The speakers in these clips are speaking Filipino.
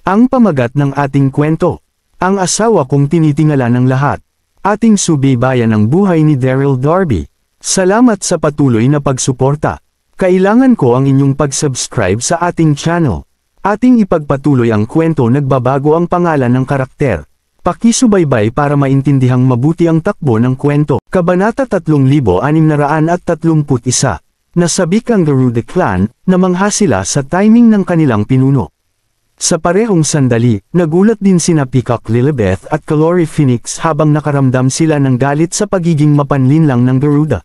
Ang pamagat ng ating kwento. Ang asawa kong tinitingala ng lahat. Ating subaybayan ng buhay ni Daryl Darby. Salamat sa patuloy na pagsuporta. Kailangan ko ang inyong pag-subscribe sa ating channel. Ating ipagpatuloy ang kwento, nagbabago ang pangalan ng karakter. Pakisubaybay para maintindihang mabuti ang takbo ng kwento. Kabanata 3631. Nasabik ang Garuda Clan, namangha sila sa timing ng kanilang pinuno. Sa parehong sandali, nagulat din sina Peacock Lilibeth at Calore Phoenix habang nakaramdam sila ng galit sa pagiging mapanlinlang ng Garuda.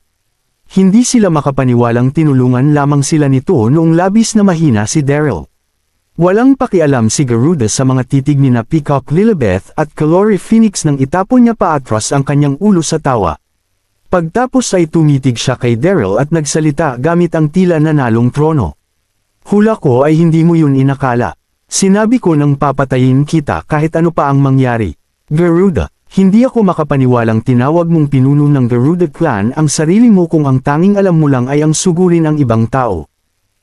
Hindi sila makapaniwalang tinulungan lamang sila nito noong labis na mahina si Daryl. Walang pakialam si Garuda sa mga titig ni na Peacock Lilibeth at Calore Phoenix nang itapon niya paatras ang kanyang ulo sa tawa. Pagtapos ay tumitig siya kay Daryl at nagsalita gamit ang tila nanalong trono. Hula ko ay hindi mo yun inakala. Sinabi ko nang papatayin kita kahit ano pa ang mangyari. Garuda, hindi ako makapaniwalang tinawag mong pinuno ng Garuda Clan ang sarili mo kung ang tanging alam mo lang ay ang sugurin ang ibang tao.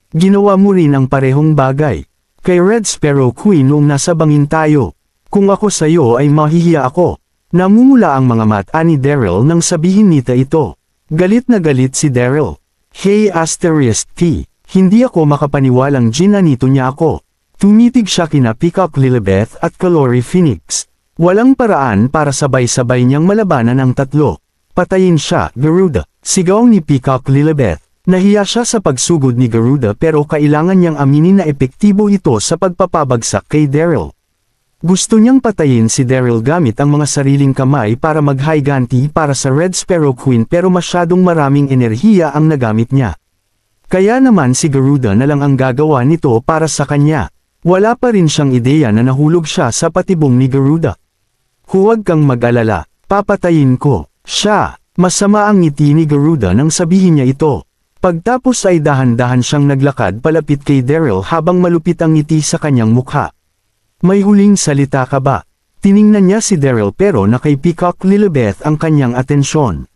Ginawa mo rin ang parehong bagay. Kay Red Sparrow Queen noong nasa bangin tayo. Kung ako sa'yo ay mahihiya ako. Namumula ang mga mata ni Daryl nang sabihin nita ito. Galit na galit si Daryl. Hey asterisk T, hindi ako makapaniwalang ginanito niya ako. Tumitig siya kina Peacock Lilibeth at Calore Phoenix. Walang paraan para sabay-sabay niyang malabanan ang tatlo. Patayin siya, Garuda, sigaw ni Peacock Lilibeth. Nahiya siya sa pagsugod ni Garuda pero kailangan niyang aminin na epektibo ito sa pagpapabagsak kay Daryl. Gusto niyang patayin si Daryl gamit ang mga sariling kamay para maghiganti para sa Red Sparrow Queen pero masyadong maraming enerhiya ang nagamit niya. Kaya naman si Garuda na lang ang gagawa nito para sa kanya. Wala pa rin siyang ideya na nahulog siya sa patibong ni Garuda. Huwag kang mag-alala, papatayin ko siya. Masama ang ngiti ni Garuda nang sabihin niya ito. Pagtapos ay dahan-dahan siyang naglakad palapit kay Daryl habang malupit ang ngiti sa kanyang mukha. May huling salita ka ba? Tiningnan niya si Daryl pero na kay Peacock Lilibeth ang kanyang atensyon.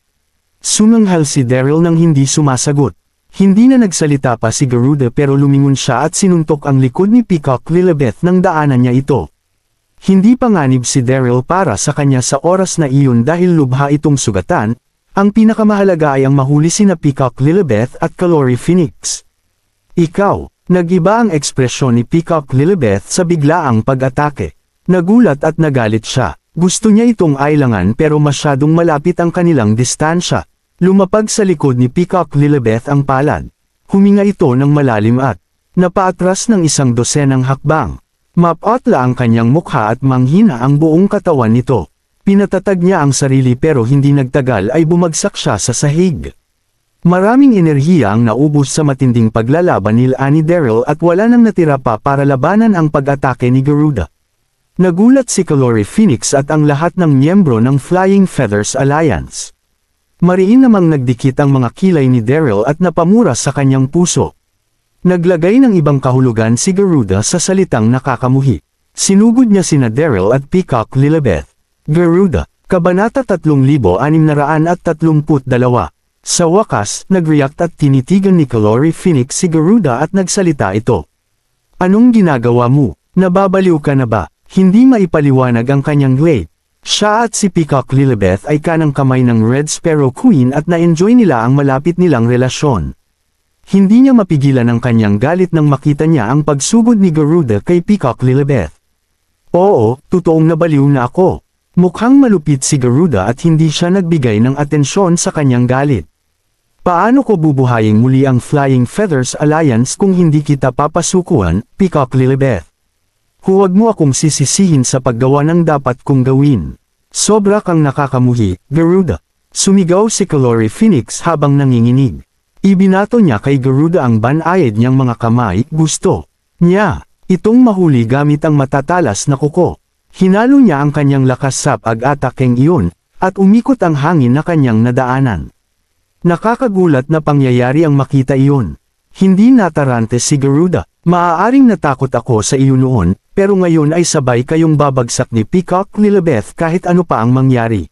Sumanghal si Daryl nang hindi sumasagot. Hindi na nagsalita pa si Garuda pero lumingon siya at sinuntok ang likod ni Peacock Lilibeth nang daanan niya ito. Hindi panganib si Daryl para sa kanya sa oras na iyon dahil lubha itong sugatan. Ang pinakamahalaga ay ang mahuli sina Peacock Lilibeth at Calore Phoenix. Ikaw, nag-iba ang ekspresyon ni Peacock Lilibeth sa biglaang pag-atake. Nagulat at nagalit siya. Gusto niya itong ailangan pero masyadong malapit ang kanilang distansya. Lumapag sa likod ni Peacock Lilibeth ang palad. Huminga ito ng malalim at napaatras ng 12 hakbang. Mapatla ang kanyang mukha at manghina ang buong katawan nito. Pinatatag niya ang sarili pero hindi nagtagal ay bumagsak siya sa sahig. Maraming enerhiya ang naubos sa matinding paglalaban ni Daryl at wala nang natira pa para labanan ang pag-atake ni Garuda. Nagulat si Calore Phoenix at ang lahat ng miyembro ng Flying Feathers Alliance. Mariin namang nagdikit ang mga kilay ni Daryl at napamura sa kanyang puso. Naglagay ng ibang kahulugan si Garuda sa salitang nakakamuhi. Sinugod niya sina Daryl at Peacock Lilibeth. Garuda, Kabanata 3632. Sa wakas, nag-react at tinitigan ni Calore Phoenix si Garuda at nagsalita ito. Anong ginagawa mo? Nababaliw ka na ba? Hindi maipaliwanag ang kanyang glade. Siya at si Peacock Lilibeth ay kanang kamay ng Red Sparrow Queen at na-enjoy nila ang malapit nilang relasyon. Hindi niya mapigilan ang kanyang galit nang makita niya ang pagsugod ni Garuda kay Peacock Lilibeth. Oo, totoong nabaliw na ako. Mukhang malupit si Garuda at hindi siya nagbigay ng atensyon sa kanyang galit. Paano ko bubuhayin muli ang Flying Feathers Alliance kung hindi kita papasukuan, Peacock Lilibeth? Huwag mo akong sisisihin sa paggawa ng dapat kong gawin. Sobra kang nakakamuhi, Garuda. Sumigaw si Calore Phoenix habang nanginginig. Ibinato niya kay Garuda ang banayad niyang mga kamay, gusto niya itong mahuli gamit ang matatalas na kuko. Hinalo niya ang kanyang lakas sa pag-atakeng iyon, at umikot ang hangin na kanyang nadaanan. Nakakagulat na pangyayari ang makita iyon. Hindi natarante si Garuda. Maaaring natakot ako sa iyo noon, pero ngayon ay sabay kayong babagsak ni Peacock Lilibeth kahit ano pa ang mangyari.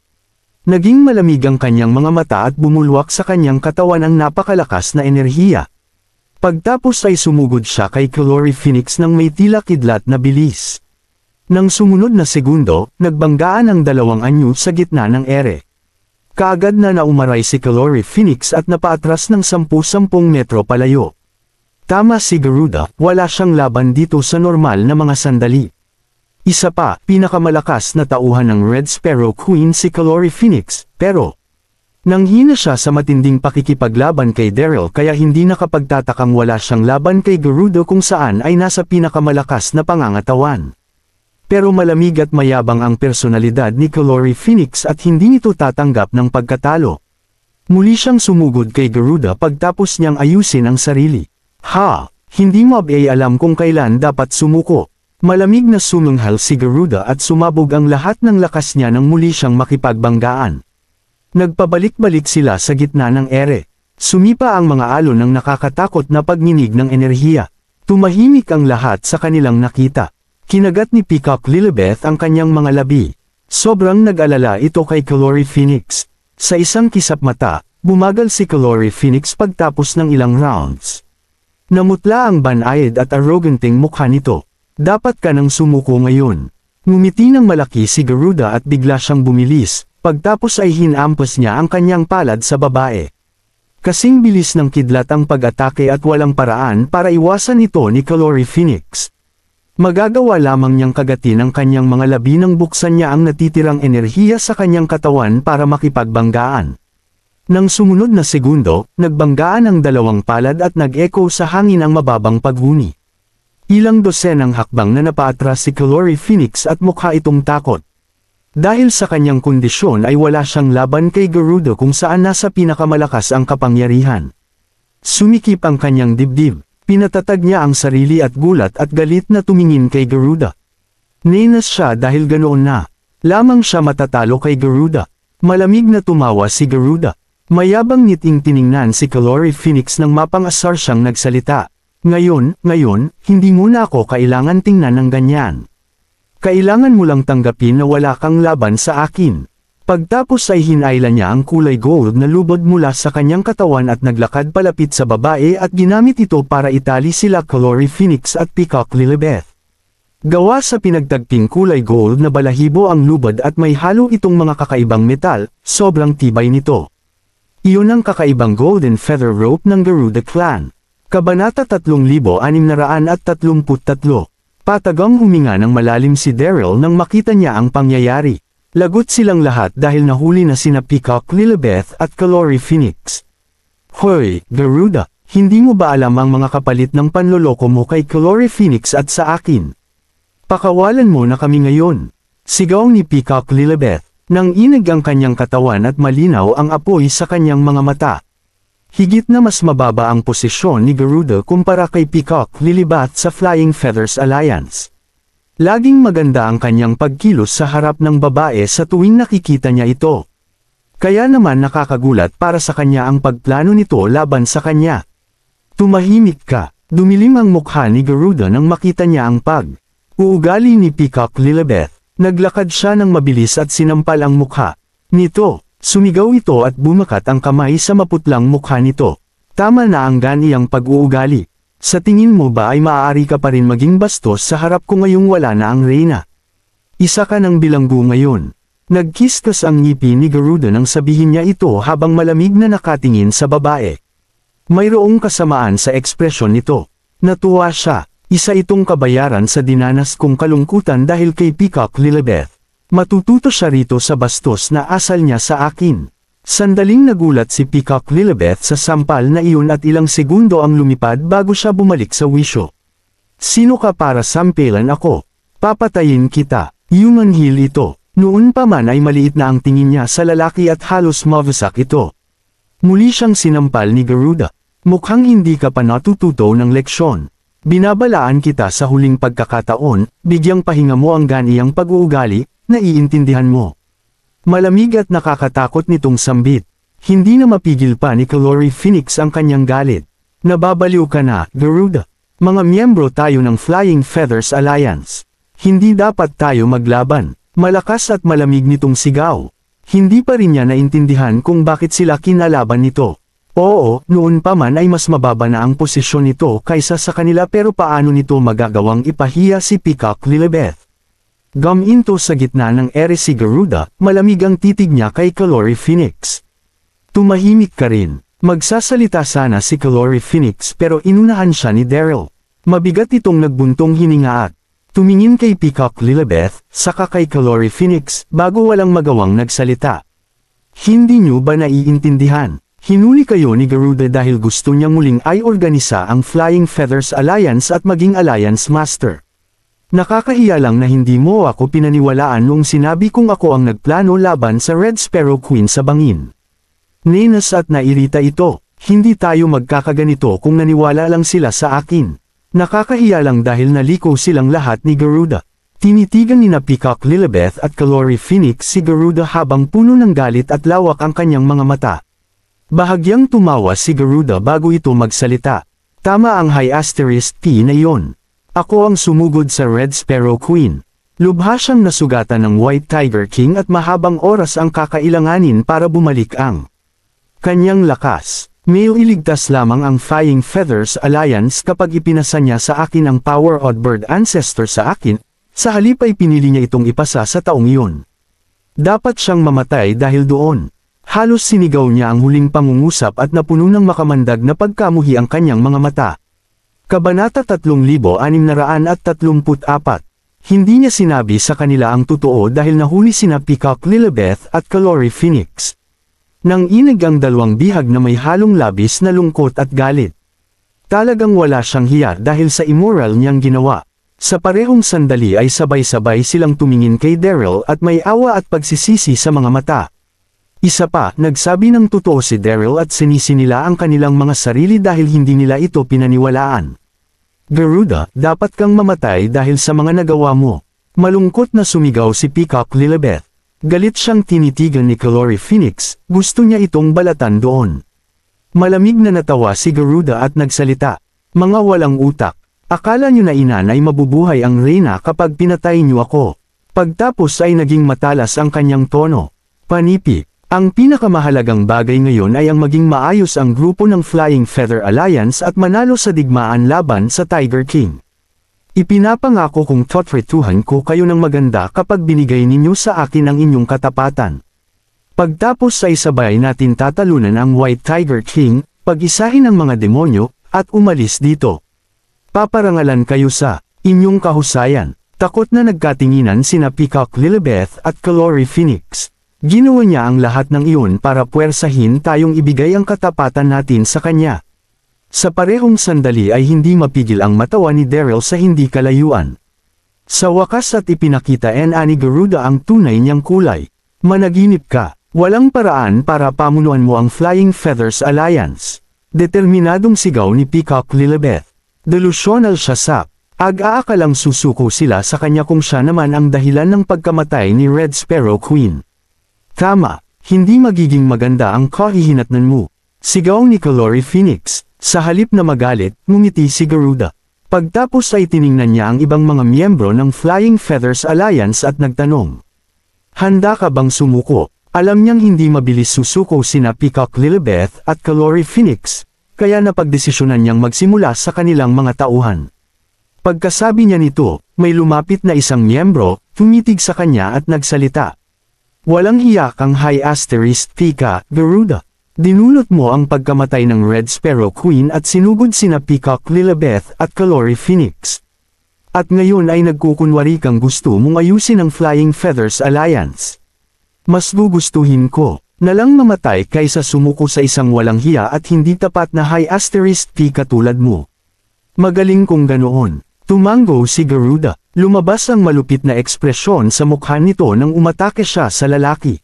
Naging malamig ang kanyang mga mata at bumulwak sa kanyang katawan ang napakalakas na enerhiya. Pagtapos ay sumugod siya kay Calore Phoenix ng may tila kidlat na bilis. Nang sumunod na segundo, nagbanggaan ang dalawang anyo sa gitna ng ere. Kaagad na naumaray si Caloric Phoenix at napaatras ng 10-10 metro palayo. Tama si Garuda, wala siyang laban dito sa normal na mga sandali. Isa pa, pinakamalakas na tauhan ng Red Sparrow Queen si Caloric Phoenix, pero nanghina siya sa matinding pakikipaglaban kay Daryl kaya hindi nakapagtatakang wala siyang laban kay Garuda kung saan ay nasa pinakamalakas na pangangatawan. Pero malamig at mayabang ang personalidad ni Caloric Phoenix at hindi nito tatanggap ng pagkatalo. Muli siyang sumugod kay Garuda pagtapos niyang ayusin ang sarili. Hindi mo alam kung kailan dapat sumuko. Malamig na sumunghal si Garuda at sumabog ang lahat ng lakas niya nang muli siyang makipagbanggaan. Nagpabalik-balik sila sa gitna ng ere. Sumipa ang mga alon ng nakakatakot na pagninig ng enerhiya. Tumahimik ang lahat sa kanilang nakita. Kinagat ni Peacock Lilibeth ang kanyang mga labi. Sobrang nag-alala ito kay Caloric Phoenix. Sa isang kisap mata, bumagal si Caloric Phoenix pagtapos ng ilang rounds. Namutla ang banayad at arroganting mukha nito. Dapat ka nang sumuko ngayon. Ngumiti ng malaki si Garuda at bigla siyang bumilis, pagtapos ay hinampas niya ang kanyang palad sa babae. Kasing bilis ng kidlat ang pag-atake at walang paraan para iwasan ito ni Caloric Phoenix. Magagawa lamang niyang kagatin ang kanyang mga labi nang buksan niya ang natitirang enerhiya sa kanyang katawan para makipagbanggaan. Nang sumunod na segundo, nagbanggaan ang dalawang palad at nag-echo sa hangin ang mababang paghuni. Ilang dosenang hakbang na napaatras si Caloric Phoenix at mukha itong takot. Dahil sa kanyang kondisyon ay wala siyang laban kay Garuda kung saan nasa pinakamalakas ang kapangyarihan. Sumikip ang kanyang dibdib. Pinatatag niya ang sarili at gulat at galit na tumingin kay Garuda. Ninas siya dahil ganoon na. Lamang siya matatalo kay Garuda. Malamig na tumawa si Garuda. Mayabang ngiting tiningnan si Caloric Phoenix nang mapang-asar siyang nagsalita. Ngayon, hindi mo na ako kailangan tingnan ng ganyan. Kailangan mo lang tanggapin na wala kang laban sa akin. Pagtapos ay hinayla niya ang kulay gold na lubod mula sa kanyang katawan at naglakad palapit sa babae at ginamit ito para itali sila Caloric Phoenix at Peacock Lilibeth. Gawa sa pinagtagping kulay gold na balahibo ang lubod at may halo itong mga kakaibang metal, sobrang tibay nito. Iyon ang kakaibang golden feather rope ng Garuda Clan. Kabanata 3633. Patagang huminga ng malalim si Daryl nang makita niya ang pangyayari. Lagot silang lahat dahil nahuli na sina Peacock Lilibeth at Caloric Phoenix. Hoy, Garuda, hindi mo ba alam ang mga kapalit ng panloloko mo kay Caloric Phoenix at sa akin? Pakawalan mo na kami ngayon. Sigaw ni Peacock Lilibeth, nang inig ang kanyang katawan at malinaw ang apoy sa kanyang mga mata. Higit na mas mababa ang posisyon ni Garuda kumpara kay Peacock Lilibeth sa Flying Feathers Alliance. Laging maganda ang kanyang pagkilos sa harap ng babae sa tuwing nakikita niya ito. Kaya naman nakakagulat para sa kanya ang pagplano nito laban sa kanya. Tumahimik ka, dumilim ang mukha ni Garuda nang makita niya ang uugali ni Peacock Lilibeth. Naglakad siya ng mabilis at sinampal ang mukha nito. Sumigaw ito at bumakat ang kamay sa maputlang mukha nito. Tama na ang ganiyang pag-uugali. Sa tingin mo ba ay maaari ka pa rin maging bastos sa harap ko ngayong wala na ang reyna? Isa ka ng bilanggo ngayon. Nagkiskas ang ngipi ni Garuda nang sabihin niya ito habang malamig na nakatingin sa babae. Mayroong kasamaan sa ekspresyon nito. Natuwa siya. Isa itong kabayaran sa dinanas kong kalungkutan dahil kay Peacock Lilibeth. Matututo siya rito sa bastos na asal niya sa akin. Sandaling nagulat si Peacock Lilibeth sa sampal na iyon at ilang segundo ang lumipad bago siya bumalik sa wisyo. Sino ka para sampelan ako? Papatayin kita. Human heel ito. Noon pa man ay maliit na ang tingin niya sa lalaki at halos mawasak ito. Muli siyang sinampal ni Garuda. Mukhang hindi ka pa natututo ng leksyon. Binabalaan kita sa huling pagkakataon, bigyang pahinga mo ang ganiyang pag-uugali, naiintindihan mo. Malamig at nakakatakot nitong sambit. Hindi na mapigil pa ni Caloric Phoenix ang kanyang galit. Nababaliw ka na, Garuda. Mga miyembro tayo ng Flying Feathers Alliance. Hindi dapat tayo maglaban. Malakas at malamig nitong sigaw. Hindi pa rin niya naintindihan kung bakit sila kinalaban nito. Oo, noon pa man ay mas mababa na ang posisyon nito kaysa sa kanila pero paano nito magagawang ipahiya si Peacock Lilibeth? Guminto sa gitna ng ere si Garuda, malamig ang titig niya kay Calore Phoenix. Tumahimik ka rin. Magsasalita sana si Calore Phoenix pero inunahan siya ni Daryl. Mabigat itong nagbuntong hininga at tumingin kay Peacock Lilibeth, saka kay Calore Phoenix, bago walang magawang nagsalita. Hindi niyo ba naiintindihan? Hinuli kayo ni Garuda dahil gusto niyang muling ay organisa ang Flying Feathers Alliance at maging Alliance Master. Nakakahiya lang na hindi mo ako pinaniwalaan noong sinabi kong ako ang nagplano laban sa Red Sparrow Queen sa bangin. Nenas at nairita ito, hindi tayo magkakaganito kung naniwala lang sila sa akin. Nakakahiya lang dahil naliko silang lahat ni Garuda. Tinitigan ni na Peacock Lilibeth at Calore Phoenix si Garuda habang puno ng galit at lawak ang kanyang mga mata. Bahagyang tumawa si Garuda bago ito magsalita. Tama ang high asterisk T na iyon. Ako ang sumugod sa Red Sparrow Queen. Lubha siyang nasugatan ng White Tiger King at mahabang oras ang kakailanganin para bumalik ang kanyang lakas. May iligtas lamang ang Flying Feathers Alliance kapag ipinasa niya sa akin ang Power Oddbird Ancestor sa akin, sa halip ay pinili niya itong ipasa sa taong iyon. Dapat siyang mamatay dahil doon. Halos sinigaw niya ang huling pangungusap at napuno ng makamandag na pagkamuhi ang kanyang mga mata. Kabanata 3634. Hindi niya sinabi sa kanila ang totoo dahil nahuli sina Peacock Lilibeth at Calore Phoenix. Nang inig ang dalawang bihag na may halong labis na lungkot at galit. Talagang wala siyang hiya dahil sa immoral niyang ginawa. Sa parehong sandali ay sabay-sabay silang tumingin kay Daryl at may awa at pagsisisi sa mga mata. Isa pa, nagsabi ng totoo si Daryl at sinisi nila ang kanilang mga sarili dahil hindi nila ito pinaniwalaan. Garuda, dapat kang mamatay dahil sa mga nagawa mo. Malungkot na sumigaw si Peacock Lilibeth. Galit siyang tinitigan ni Calore Phoenix, gusto niya itong balatan doon. Malamig na natawa si Garuda at nagsalita. Mga walang utak. Akala niyo na inanay mabubuhay ang reyna kapag pinatay niyo ako. Pagtapos ay naging matalas ang kanyang tono. Panipi. Ang pinakamahalagang bagay ngayon ay ang maging maayos ang grupo ng Flying Feather Alliance at manalo sa digmaan laban sa Tiger King. Ipinapangako kong tutretuhan ko kayo ng maganda kapag binigay ninyo sa akin ang inyong katapatan. Pagtapos ay sabay natin tatalunan ang White Tiger King, pag-isahin ang mga demonyo, at umalis dito. Paparangalan kayo sa inyong kahusayan. Takot na nagkatinginan sina Peacock Lilibeth at Calore Phoenix. Ginawa niya ang lahat ng iyon para puwersahin tayong ibigay ang katapatan natin sa kanya. Sa parehong sandali ay hindi mapigil ang matawa ni Daryl sa hindi kalayuan. Sa wakas at ipinakita ni Garuda ang tunay niyang kulay. Managinip ka, walang paraan para pamunuan mo ang Flying Feathers Alliance. Determinadong sigaw ni Peacock Lilibeth. Delusional siya sa ag-aakalang susuko sila sa kanya kung siya naman ang dahilan ng pagkamatay ni Red Sparrow Queen. Tama, hindi magiging maganda ang kahihinatnan mo. Sigaw ni Calore Phoenix. Sa halip na magalit, ngumiti si Garuda. Pagtapos ay tiningnan niya ang ibang mga miyembro ng Flying Feathers Alliance at nagtanong. Handa ka bang sumuko? Alam niyang hindi mabilis susuko sina Peacock Lilibeth at Calore Phoenix, kaya napagdesisyonan niyang magsimula sa kanilang mga tauhan. Pagkasabi niya nito, may lumapit na isang miyembro, tumitig sa kanya at nagsalita. Walang hiya kang high asterisk Tika, Garuda. Dinulot mo ang pagkamatay ng Red Sparrow Queen at sinugod sina Peacock Lilibeth at Calore Phoenix. At ngayon ay nagkukunwari kang gusto mong ayusin ang Flying Feathers Alliance. Mas gugustuhin ko na lang mamatay kaysa sumuko sa isang walang hiya at hindi tapat na high asterisk Tika tulad mo. Magaling kung ganoon. Tumango si Garuda. Lumabas ang malupit na ekspresyon sa mukha nito nang umatake siya sa lalaki.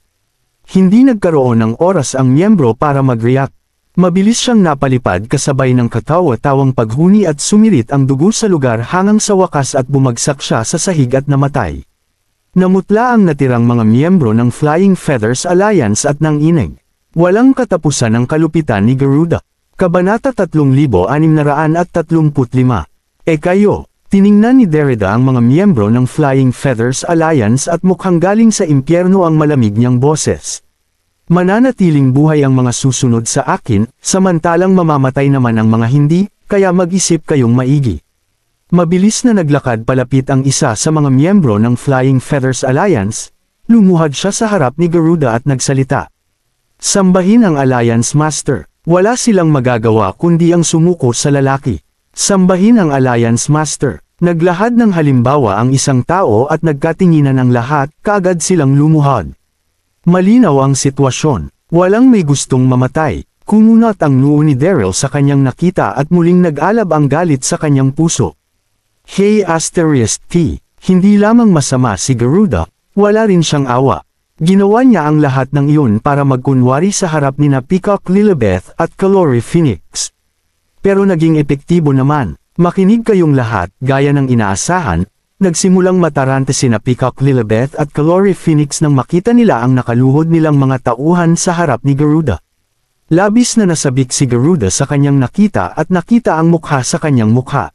Hindi nagkaroon ng oras ang miyembro para mag-react. Mabilis siyang napalipad kasabay ng katawa-tawang paghuni at sumirit ang dugo sa lugar hanggang sa wakas at bumagsak siya sa sahig at namatay. Namutla ang natirang mga miyembro ng Flying Feathers Alliance at nanginig. Walang katapusan ang kalupitan ni Garuda. Kabanata 3635. Kayo. Tiningnan ni Derrida ang mga miyembro ng Flying Feathers Alliance at mukhang galing sa impyerno ang malamig niyang boses. Mananatiling buhay ang mga susunod sa akin, samantalang mamamatay naman ang mga hindi, kaya mag-isip kayong maigi. Mabilis na naglakad palapit ang isa sa mga miyembro ng Flying Feathers Alliance, lumuhad siya sa harap ni Garuda at nagsalita. Sambahin ang Alliance Master. Wala silang magagawa kundi ang sumuko sa lalaki. Sambahin ang Alliance Master. Naglahad ng halimbawa ang isang tao at nagkatinginan ang lahat, kaagad silang lumuhad. Malinaw ang sitwasyon. Walang may gustong mamatay. Kumunat ang noo ni Daryl sa kanyang nakita at muling nag-alab ang galit sa kanyang puso. Hey *T, hindi lamang masama si Garuda, wala rin siyang awa. Ginawa niya ang lahat ng iyon para magkunwari sa harap ni na Peacock Lilibeth at Calore Phoenix. Pero naging epektibo naman. Makinig kayong lahat, gaya ng inaasahan, nagsimulang matarante sina Peacock Lilibeth at Calore Phoenix nang makita nila ang nakaluhod nilang mga tauhan sa harap ni Garuda. Labis na nasabik si Garuda sa kanyang nakita at nakita ang mukha sa kanyang mukha.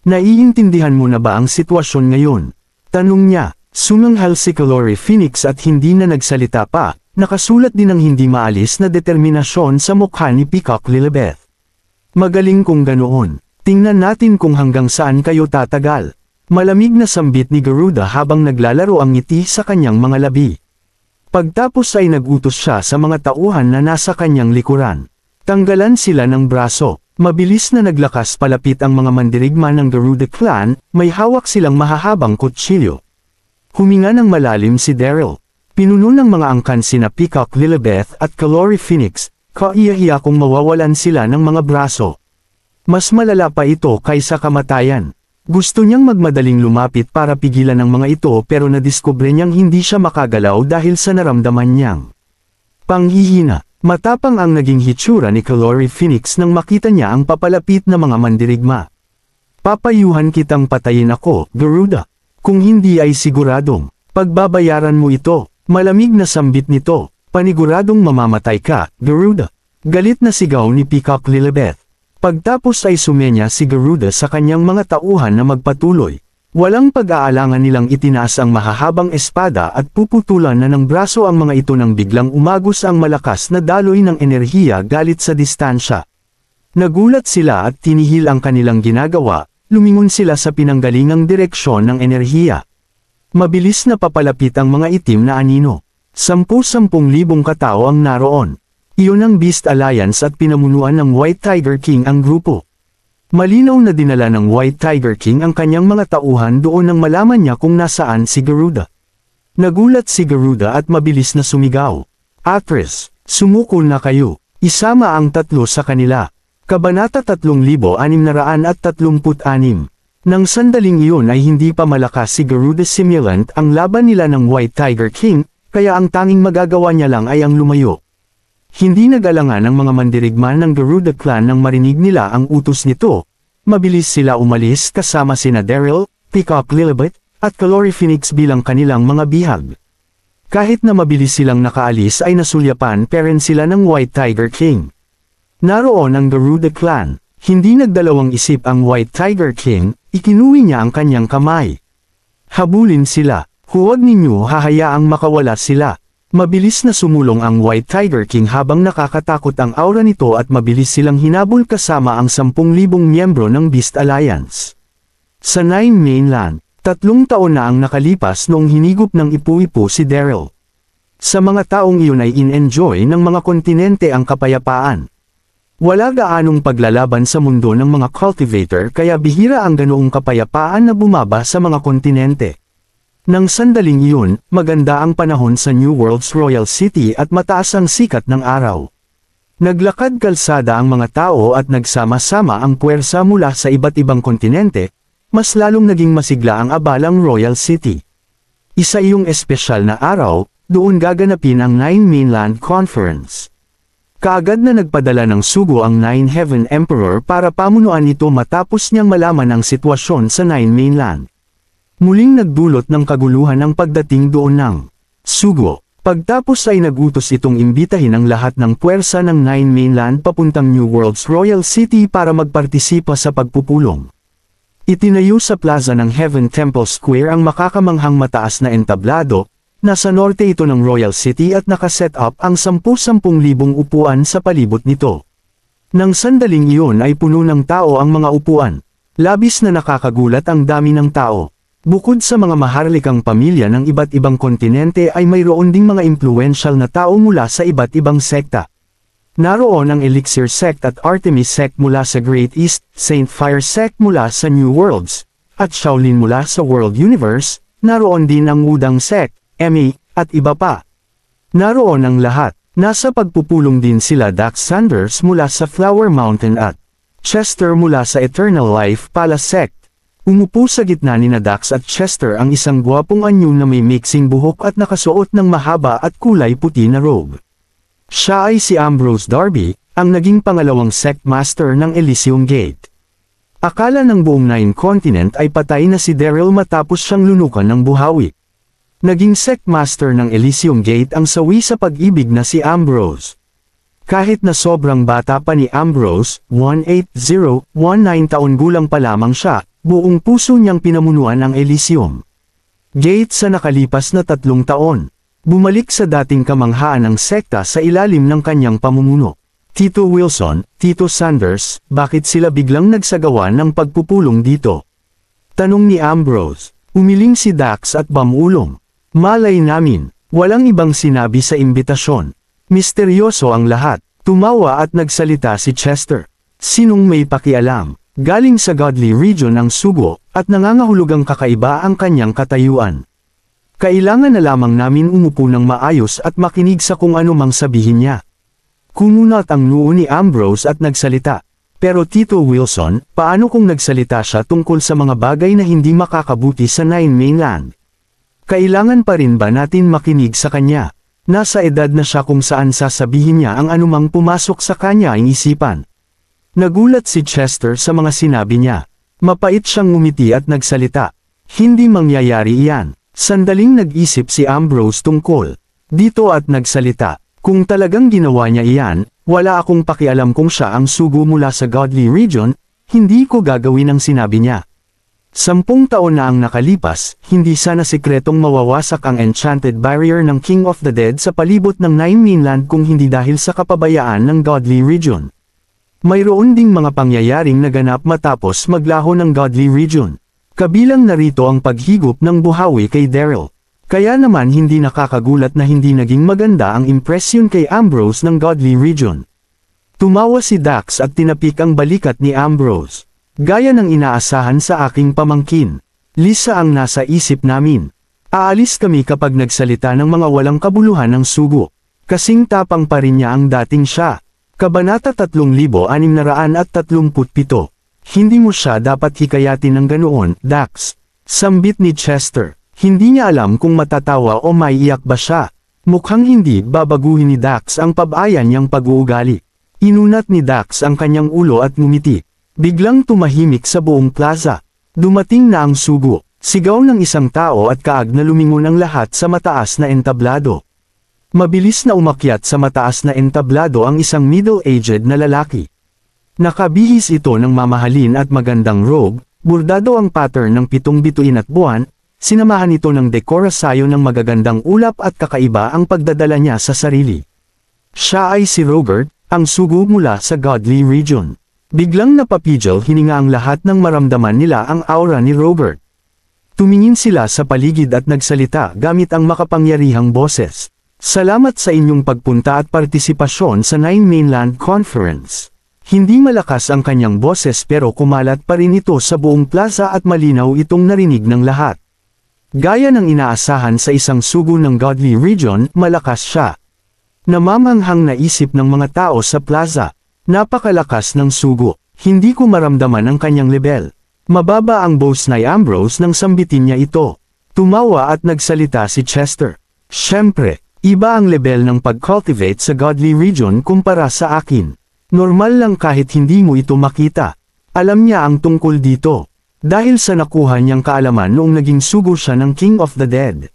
Naiintindihan mo na ba ang sitwasyon ngayon? Tanong niya. Sumanghal si Calore Phoenix at hindi na nagsalita pa, nakasulat din ang hindi maalis na determinasyon sa mukha ni Peacock Lilibeth. Magaling kung ganoon. Tingnan natin kung hanggang saan kayo tatagal. Malamig na sambit ni Garuda habang naglalaro ang ngiti sa kanyang mga labi. Pagtapos ay nagutos siya sa mga tauhan na nasa kanyang likuran. Tanggalan sila ng braso. Mabilis na naglakas palapit ang mga mandirigma ng Garuda clan, may hawak silang mahahabang kutsilyo. Huminga ng malalim si Daryl. Pinuno ng mga angkan sina Peacock Lilibeth at Calore Phoenix, kaiya-hiya kung mawawalan sila ng mga braso. Mas malala pa ito kaysa kamatayan. Gusto niyang magmadaling lumapit para pigilan ang mga ito pero nadiskubre niyang hindi siya makagalaw dahil sa naramdaman niyang panghihina. Matapang ang naging hitsura ni Calore Phoenix nang makita niya ang papalapit na mga mandirigma. Papayuhan kitang patayin ako, Garuda. Kung hindi ay siguradong pagbabayaran mo ito. Malamig na sambit nito. Paniguradong mamamatay ka, Garuda. Galit na sigaw ni Peacock Lilibeth. Pagtapos ay sumenya si Garuda sa kanyang mga tauhan na magpatuloy. Walang pag-aalangan nilang itinaas ang mahahabang espada at puputulan na ng braso ang mga ito nang biglang umagos ang malakas na daloy ng enerhiya galit sa distansya. Nagulat sila at tinihil ang kanilang ginagawa, lumingon sila sa pinanggalingang direksyon ng enerhiya. Mabilis na papalapit ang mga itim na anino. 10,000 katao ang naroon. Iyon ang Beast Alliance at pinamunuan ng White Tiger King ang grupo. Malinaw na dinala ng White Tiger King ang kanyang mga tauhan doon nang malaman niya kung nasaan si Garuda. Nagulat si Garuda at mabilis na sumigaw. Atris, sumukol na kayo. Isama ang tatlo sa kanila. Kabanata 3636. Nang sandaling iyon ay hindi pa malakas si Garuda Simulant ang laban nila ng White Tiger King, kaya ang tanging magagawa niya lang ay ang lumayo. Hindi nag-alangan ang mga mandirigma ng Garuda clan nang marinig nila ang utos nito. Mabilis sila umalis kasama sina Daryl, Peacock Lilibeth, at Calore Phoenix bilang kanilang mga bihag. Kahit na mabilis silang nakaalis ay nasulyapan pa rin sila ng White Tiger King. Naroon ang Garuda clan. Hindi nagdalawang isip ang White Tiger King, ikinuwi niya ang kanyang kamay. Habulin sila. Huwag ninyo hahayaang makawala sila. Mabilis na sumulong ang White Tiger King habang nakakatakot ang aura nito at mabilis silang hinabol kasama ang 10,000 miyembro ng Beast Alliance. Sa Nine Mainland, 3 taon na ang nakalipas noong hinigop ng ipu-ipu si Daryl. Sa mga taong iyon ay in-enjoy ng mga kontinente ang kapayapaan. Wala gaanong paglalaban sa mundo ng mga cultivator kaya bihira ang ganoong kapayapaan na bumaba sa mga kontinente. Nang sandaling iyon, maganda ang panahon sa New World's Royal City at mataas ang sikat ng araw. Naglakad kalsada ang mga tao at nagsama-sama ang puwersa mula sa iba't ibang kontinente, mas lalong naging masigla ang abalang Royal City. Isa iyong espesyal na araw, doon gaganapin ang Nine Mainland Conference. Kaagad na nagpadala ng sugo ang Nine Heaven Emperor para pamunuan ito matapos niyang malaman ang sitwasyon sa Nine Mainland. Muling nagdulot ng kaguluhan ang pagdating doon ng sugo. Pagtapos ay nagutos itong imbitahin ang lahat ng puwersa ng Nine Mainland papuntang New World's Royal City para magpartisipa sa pagpupulong. Itinayo sa plaza ng Heaven Temple Square ang makakamanghang mataas na entablado. Nasa norte ito ng Royal City at nakaset up ang 10,000 upuan sa palibot nito. Nang sandaling iyon ay puno ng tao ang mga upuan. Labis na nakakagulat ang dami ng tao. Bukod sa mga maharlikang pamilya ng iba't ibang kontinente ay mayroon ding mga impluwensyal na tao mula sa iba't ibang sekta. Naroon ang Elixir Sect at Artemis Sect mula sa Great East, Saint Fire Sect mula sa New Worlds, at Shaolin mula sa World Universe. Naroon din ang Wudang Sect, MA, at iba pa. Naroon ang lahat. Nasa pagpupulong din sila Dax Sanders mula sa Flower Mountain at Chester mula sa Eternal Life Palace Sect. Umupo sa gitna ni Dax at Chester ang isang gwapong anyo na may mixing buhok at nakasuot ng mahaba at kulay puti na robe. Siya ay si Ambrose Darby, ang naging pangalawang sect master ng Elysium Gate. Akala ng buong Nine Continent ay patay na si Daryl matapos siyang lunukan ng buhawi. Naging sect master ng Elysium Gate ang sawi sa pag-ibig na si Ambrose. Kahit na sobrang bata pa ni Ambrose, 18019 taon gulang pa lamang siya, buong puso niyang pinamunuan ang Elysium Gate sa nakalipas na 3 taon. Bumalik sa dating kamanghaan ng sekta sa ilalim ng kanyang pamumuno. Tito Wilson, Tito Sanders, bakit sila biglang nagsagawa ng pagpupulong dito? Tanong ni Ambrose. Umiling si Dax at Bamulong. Malay namin, walang ibang sinabi sa imbitasyon. Misteryoso ang lahat. Tumawa at nagsalita si Chester. Sinong may pakialam? Galing sa Godly Region ang sugo, at nangangahulugang kakaiba ang kanyang katayuan. Kailangan na lamang namin umupo ng maayos at makinig sa kung ano mang sabihin niya. Kumunat ang noo ni Ambrose at nagsalita. Pero Tito Wilson, paano kung nagsalita siya tungkol sa mga bagay na hindi makakabuti sa Nine Mainland? Kailangan pa rin ba natin makinig sa kanya? Nasa edad na siya kung saan sasabihin niya ang anumang pumasok sa kanya ang isipan. Nagulat si Chester sa mga sinabi niya. Mapait siyang ngumiti at nagsalita. Hindi mangyayari iyan. Sandaling nag-isip si Ambrose tungkol dito at nagsalita. Kung talagang ginawa niya iyan, wala akong pakialam kung siya ang sugo mula sa Godly Region, hindi ko gagawin ang sinabi niya. 10 taon na ang nakalipas, hindi sana sikretong mawawasak ang enchanted barrier ng King of the Dead sa palibot ng Nine Mainland kung hindi dahil sa kapabayaan ng Godly Region. Mayroon ding mga pangyayaring naganap matapos maglaho ng Godly Region. Kabilang narito ang paghigop ng buhawi kay Daryl. Kaya naman hindi nakakagulat na hindi naging maganda ang impresyon kay Ambrose ng Godly Region. Tumawa si Dax at tinapik ang balikat ni Ambrose. Gaya ng inaasahan sa aking pamangkin. Lisa ang nasa isip namin. Aalis kami kapag nagsalita ng mga walang kabuluhan ng sugo. Kasing tapang pa rin niya ang dating siya. Kabanata 3637. Hindi mo siya dapat hikayatin ng ganoon, Dax. Sambit ni Chester. Hindi niya alam kung matatawa o maiiyak ba siya. Mukhang hindi babaguhin ni Dax ang pabayan niyang pag-uugali. Inunat ni Dax ang kanyang ulo at ngumiti. Biglang tumahimik sa buong plaza. Dumating na ang sugo. Sigaw ng isang tao at kaag na lumingon ang lahat sa mataas na entablado. Mabilis na umakyat sa mataas na entablado ang isang middle-aged na lalaki. Nakabihis ito ng mamahalin at magandang robe, bordado ang pattern ng 7 bituin at buwan, sinamahan ito ng dekorasyon ng magagandang ulap at kakaiba ang pagdadala niya sa sarili. Siya ay si Robert, ang sugo mula sa Godly Region. Biglang napapigil hininga ang lahat ng maramdaman nila ang aura ni Robert. Tumingin sila sa paligid at nagsalita gamit ang makapangyarihang boses. Salamat sa inyong pagpunta at partisipasyon sa Nine Mainland Conference. Hindi malakas ang kanyang boses pero kumalat pa rin ito sa buong plaza at malinaw itong narinig ng lahat. Gaya ng inaasahan sa isang sugo ng Godly Region, malakas siya. Namamanghang naisip ng mga tao sa plaza. Napakalakas ng sugo. Hindi ko maramdaman ang kanyang level. Mababa ang boss ni Ambrose nang sambitin niya ito. Tumawa at nagsalita si Chester. Siyempre, iba ang level ng pag-cultivate sa Godly Region kumpara sa akin. Normal lang kahit hindi mo ito makita. Alam niya ang tungkol dito. Dahil sa nakuha niyang kaalaman noong naging sugo siya ng King of the Dead.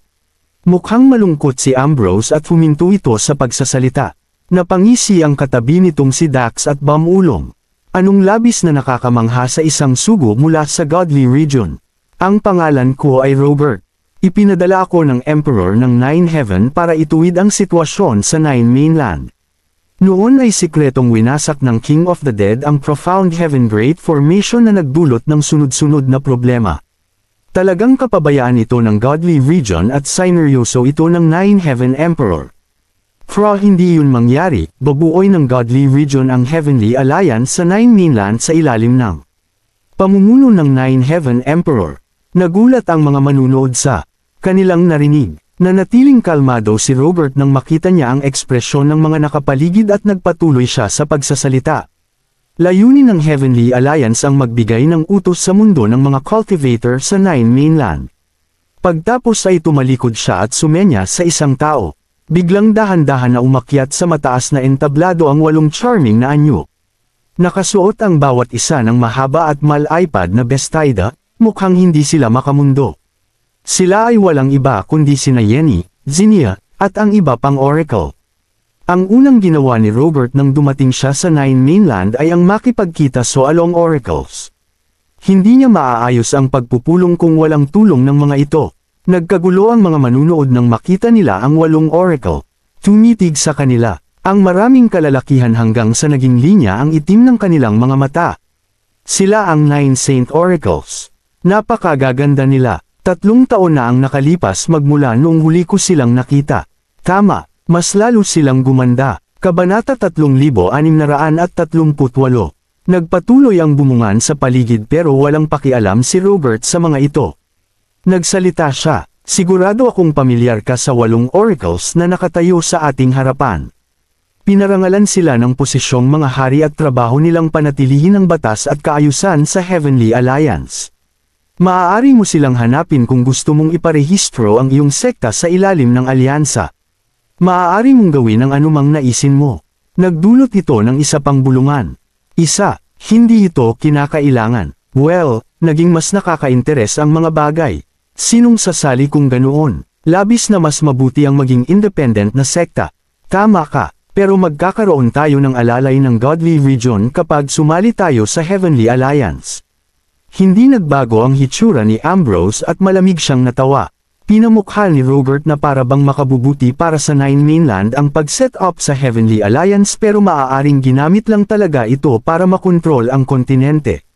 Mukhang malungkot si Ambrose at huminto ito sa pagsasalita. Napangisi ang katabi nitong si Dax at Bamulong. Anong labis na nakakamangha sa isang sugo mula sa Godly Region. Ang pangalan ko ay Robert. Ipinadala ako ng Emperor ng Nine Heaven para ituwid ang sitwasyon sa Nine Mainland. Noon ay sikretong winasak ng King of the Dead ang Profound Heaven Great Formation na nagdulot ng sunod-sunod na problema. Talagang kapabayaan ito ng Godly Region at sineryoso ito ng Nine Heaven Emperor. Pero hindi yun mangyari, babuoy ng Godly Region ang Heavenly Alliance sa Nine Mainland sa ilalim ng pamumuno ng Nine Heaven Emperor. Nagulat ang mga manunood sa kanilang narinig. Nanatiling kalmado si Robert nang makita niya ang ekspresyon ng mga nakapaligid at nagpatuloy siya sa pagsasalita. Layunin ng Heavenly Alliance ang magbigay ng utos sa mundo ng mga cultivator sa Nine Mainland. Pagtapos ay tumalikod siya at sumenya sa isang tao. Biglang dahan-dahan na umakyat sa mataas na entablado ang 8 charming na anyo. Nakasuot ang bawat isa ng mahaba at mal-iPad na bestida, mukhang hindi sila makamundo. Sila ay walang iba kundi sina Yenny, Zinnia, at ang iba pang Oracle. Ang unang ginawa ni Robert nang dumating siya sa Nine Mainland ay ang makipagkita sa along Oracles. Hindi niya maaayos ang pagpupulong kung walang tulong ng mga ito. Nagkagulo ang mga manunood nang makita nila ang 8 Oracle. Tumitig sa kanila. Ang maraming kalalakihan hanggang sa naging linya ang itim ng kanilang mga mata. Sila ang 9 Saint Oracles. Napakagaganda nila. 3 taon na ang nakalipas magmula noong huli ko silang nakita. Tama, mas lalo silang gumanda. Kabanata 3638. Nagpatuloy ang bumungan sa paligid pero walang pakialam si Robert sa mga ito. Nagsalita siya, sigurado akong pamilyar ka sa 8 oracles na nakatayo sa ating harapan. Pinarangalan sila ng posisyong mga hari at trabaho nilang panatilihin ang batas at kaayusan sa Heavenly Alliance. Maaari mo silang hanapin kung gusto mong iparehistro ang iyong sekta sa ilalim ng alyansa. Maaari mong gawin ang anumang naisin mo. Nagdulot ito ng isa pang bulungan. Hindi ito kinakailangan. Well, naging mas nakaka-interes ang mga bagay. Sinong sasali kung ganoon? Labis na mas mabuti ang maging independent na sekta. Tama ka, pero magkakaroon tayo ng alalay ng Godly Region kapag sumali tayo sa Heavenly Alliance. Hindi nagbago ang hitsura ni Ambrose at malamig siyang natawa. Pinamukha ni Robert na para bang makabubuti para sa Nine Mainland ang pag-set up sa Heavenly Alliance pero maaaring ginamit lang talaga ito para makontrol ang kontinente.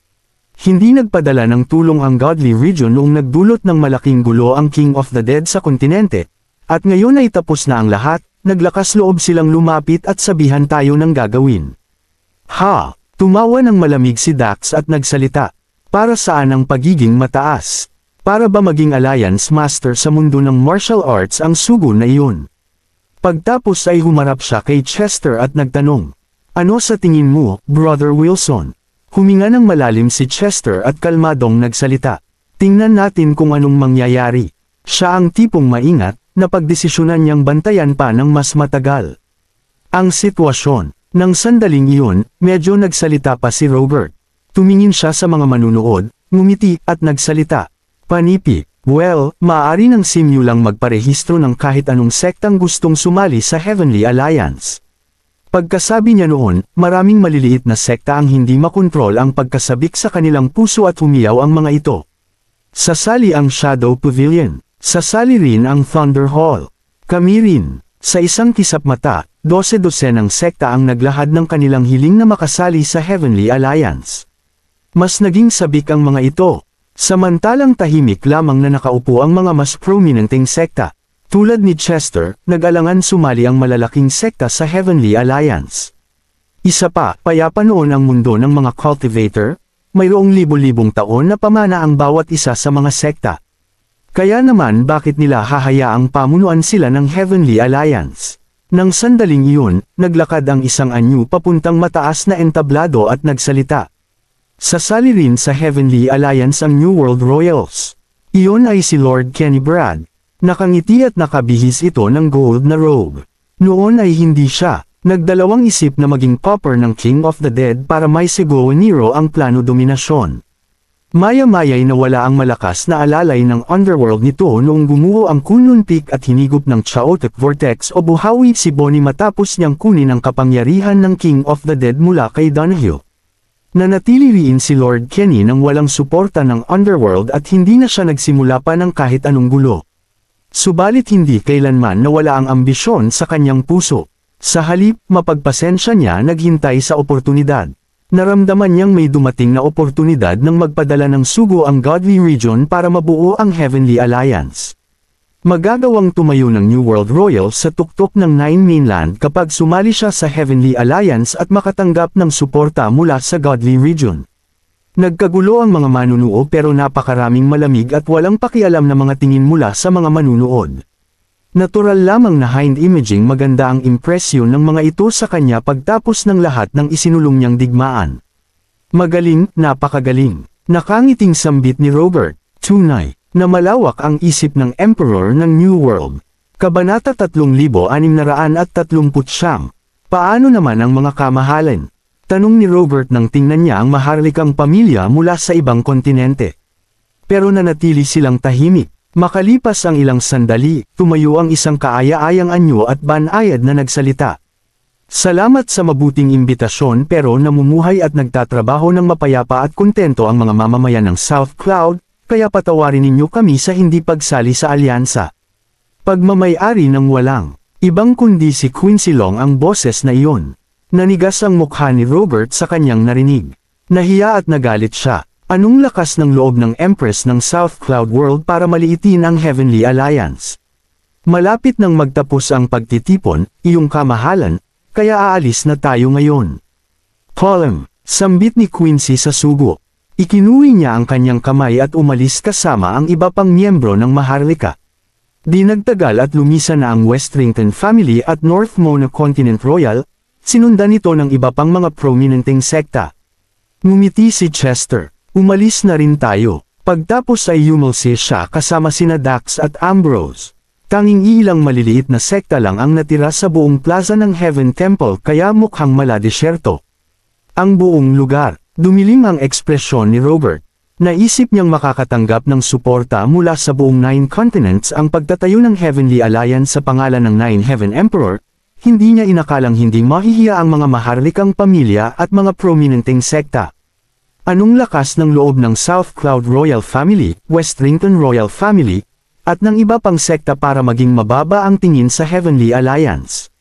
Hindi nagpadala ng tulong ang Godly Region noong nagdulot ng malaking gulo ang King of the Dead sa kontinente. At ngayon ay tapos na ang lahat, naglakas loob silang lumapit at sabihan tayo ng gagawin. Tumawa ng malamig si Dax at nagsalita. Para saan ang pagiging mataas? Para ba maging alliance master sa mundo ng martial arts ang sugo na iyon? Pagtapos ay humarap siya kay Chester at nagtanong, ano sa tingin mo, Brother Wilson? Huminga ng malalim si Chester at kalmadong nagsalita. Tingnan natin kung anong mangyayari. Siya ang tipong maingat, na pagdesisyonan niyang bantayan pa ng mas matagal. Ang sitwasyon, nang sandaling iyon, medyo nagsalita pa si Robert. Tumingin siya sa mga manunood, ngumiti at nagsalita. Panipi, well, maaari ng simyo lang magparehistro ng kahit anong sektang gustong sumali sa Heavenly Alliance. Pagkasabi niya noon, maraming maliliit na sekta ang hindi makontrol ang pagkasabik sa kanilang puso at humiyaw ang mga ito. Sasali ang Shadow Pavilion. Sasali rin ang Thunder Hall. Kami rin. Sa isang kisap mata, 12 ng sekta ang naglahad ng kanilang hiling na makasali sa Heavenly Alliance. Mas naging sabik ang mga ito. Samantalang tahimik lamang na nakaupo ang mga mas prominenteng sekta. Tulad ni Chester, nag-alangan sumali ang malalaking sekta sa Heavenly Alliance. Isa pa, payapa noon ang mundo ng mga cultivator, mayroong libo-libong taon na pamana ang bawat isa sa mga sekta. Kaya naman bakit nila hahayaang pamunuan sila ng Heavenly Alliance? Nang sandaling iyon, naglakad ang isang anyo papuntang mataas na entablado at nagsalita. Sasali rin sa Heavenly Alliance ang New World Royals. Iyon ay si Lord Kenny Brad. Nakangiti at nakabihis ito ng gold na robe. Noon ay hindi siya. Nagdalawang isip na maging popper ng King of the Dead para may sigaw Nero ang plano dominasyon. Maya-maya'y nawala ang malakas na alalay ng underworld nito noong gumuho ang Kunlun Peak at hinigop ng Chaotic Vortex o buhawi si Bonnie matapos niyang kunin ang kapangyarihan ng King of the Dead mula kay Donahue. Nanatili rin si Lord Kenny nang walang suporta ng underworld at hindi na siya nagsimula pa ng kahit anong gulo. Subalit hindi kailanman nawala ang ambisyon sa kanyang puso. Sa halip, mapagpasensya niya naghintay sa oportunidad. Naramdaman niyang may dumating na oportunidad nang magpadala ng sugo ang Godly Region para mabuo ang Heavenly Alliance. Magagawang tumayo ng New World Royal sa tuktok ng Nine Mainland kapag sumali siya sa Heavenly Alliance at makatanggap ng suporta mula sa Godly Region. Nagkagulo ang mga manunuo pero napakaraming malamig at walang pakialam na mga tingin mula sa mga manunood. Natural lamang na hind imaging maganda ang impresyon ng mga ito sa kanya pagtapos ng lahat ng isinulong niyang digmaan. Magaling, napakagaling. Nakangiting sambit ni Robert, tunay, na malawak ang isip ng Emperor ng New World. Kabanata 3639. Paano naman ang mga kamahalan? Tanong ni Robert nang tingnan niya ang maharlikang pamilya mula sa ibang kontinente. Pero nanatili silang tahimik. Makalipas ang ilang sandali, tumayo ang isang kaaya-ayang anyo at banayad na nagsalita. Salamat sa mabuting imbitasyon pero namumuhay at nagtatrabaho ng mapayapa at kontento ang mga mamamayan ng South Cloud, kaya patawarin ninyo kami sa hindi pagsali sa alyansa. Pagmamay-ari ng walang ibang kundi si Quincy Long ang boses na iyon. Nanigas ang mukha ni Robert sa kanyang narinig. Nahiya at nagalit siya. Anong lakas ng loob ng Empress ng South Cloud World para maliitin ang Heavenly Alliance? Malapit nang magtapos ang pagtitipon, iyong kamahalan, kaya aalis na tayo ngayon. Column, sambit ni Quincy sa sugo. Ikinuwi niya ang kanyang kamay at umalis kasama ang iba pang miyembro ng Maharlika. Di nagtagal at lumisa na ang Westrington family at North Mona Continent Royal, sinundan ito ng iba pang mga prominenteng sekta. Ngumiti si Chester. Umalis na rin tayo. Pagtapos ay yumalsi siya kasama sina Dax at Ambrose. Tanging ilang maliliit na sekta lang ang natira sa buong plaza ng Heaven Temple kaya mukhang maladesyerto. Ang buong lugar, dumilim ang ekspresyon ni Robert. Naisip niyang makakatanggap ng suporta mula sa buong Nine Continents ang pagtatayo ng Heavenly Alliance sa pangalan ng Nine Heaven Emperor. Hindi niya inakalang hindi mahihiya ang mga maharlikang pamilya at mga prominenteng sekta. Anong lakas ng loob ng South Cloud Royal Family, Westrington Royal Family, at ng iba pang sekta para maging mababa ang tingin sa Heavenly Alliance.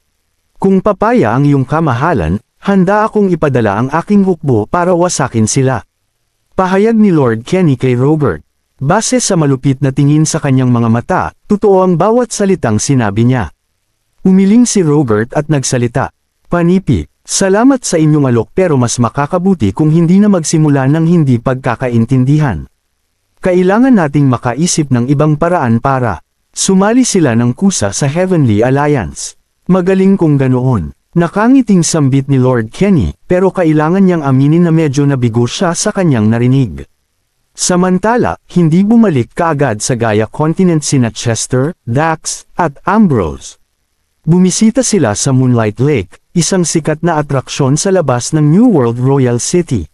Kung papaya ang iyong kamahalan, handa akong ipadala ang aking hukbo para wasakin sila. Pahayag ni Lord Kenny kay Robert. Base sa malupit na tingin sa kanyang mga mata, totoo ang bawat salitang sinabi niya. Umiling si Robert at nagsalita. Panipi. Salamat sa inyong alok pero mas makakabuti kung hindi na magsimula ng hindi pagkakaintindihan. Kailangan nating makaisip ng ibang paraan para sumali sila ng kusa sa Heavenly Alliance. Magaling kung ganoon. Nakangiting sambit ni Lord Kenny pero kailangan niyang aminin na medyo nabigo siya sa kanyang narinig. Samantala, hindi bumalik kaagad sa Gaia Continent sina Chester, Dax, at Ambrose. Bumisita sila sa Moonlight Lake, isang sikat na atraksyon sa labas ng New World Royal City.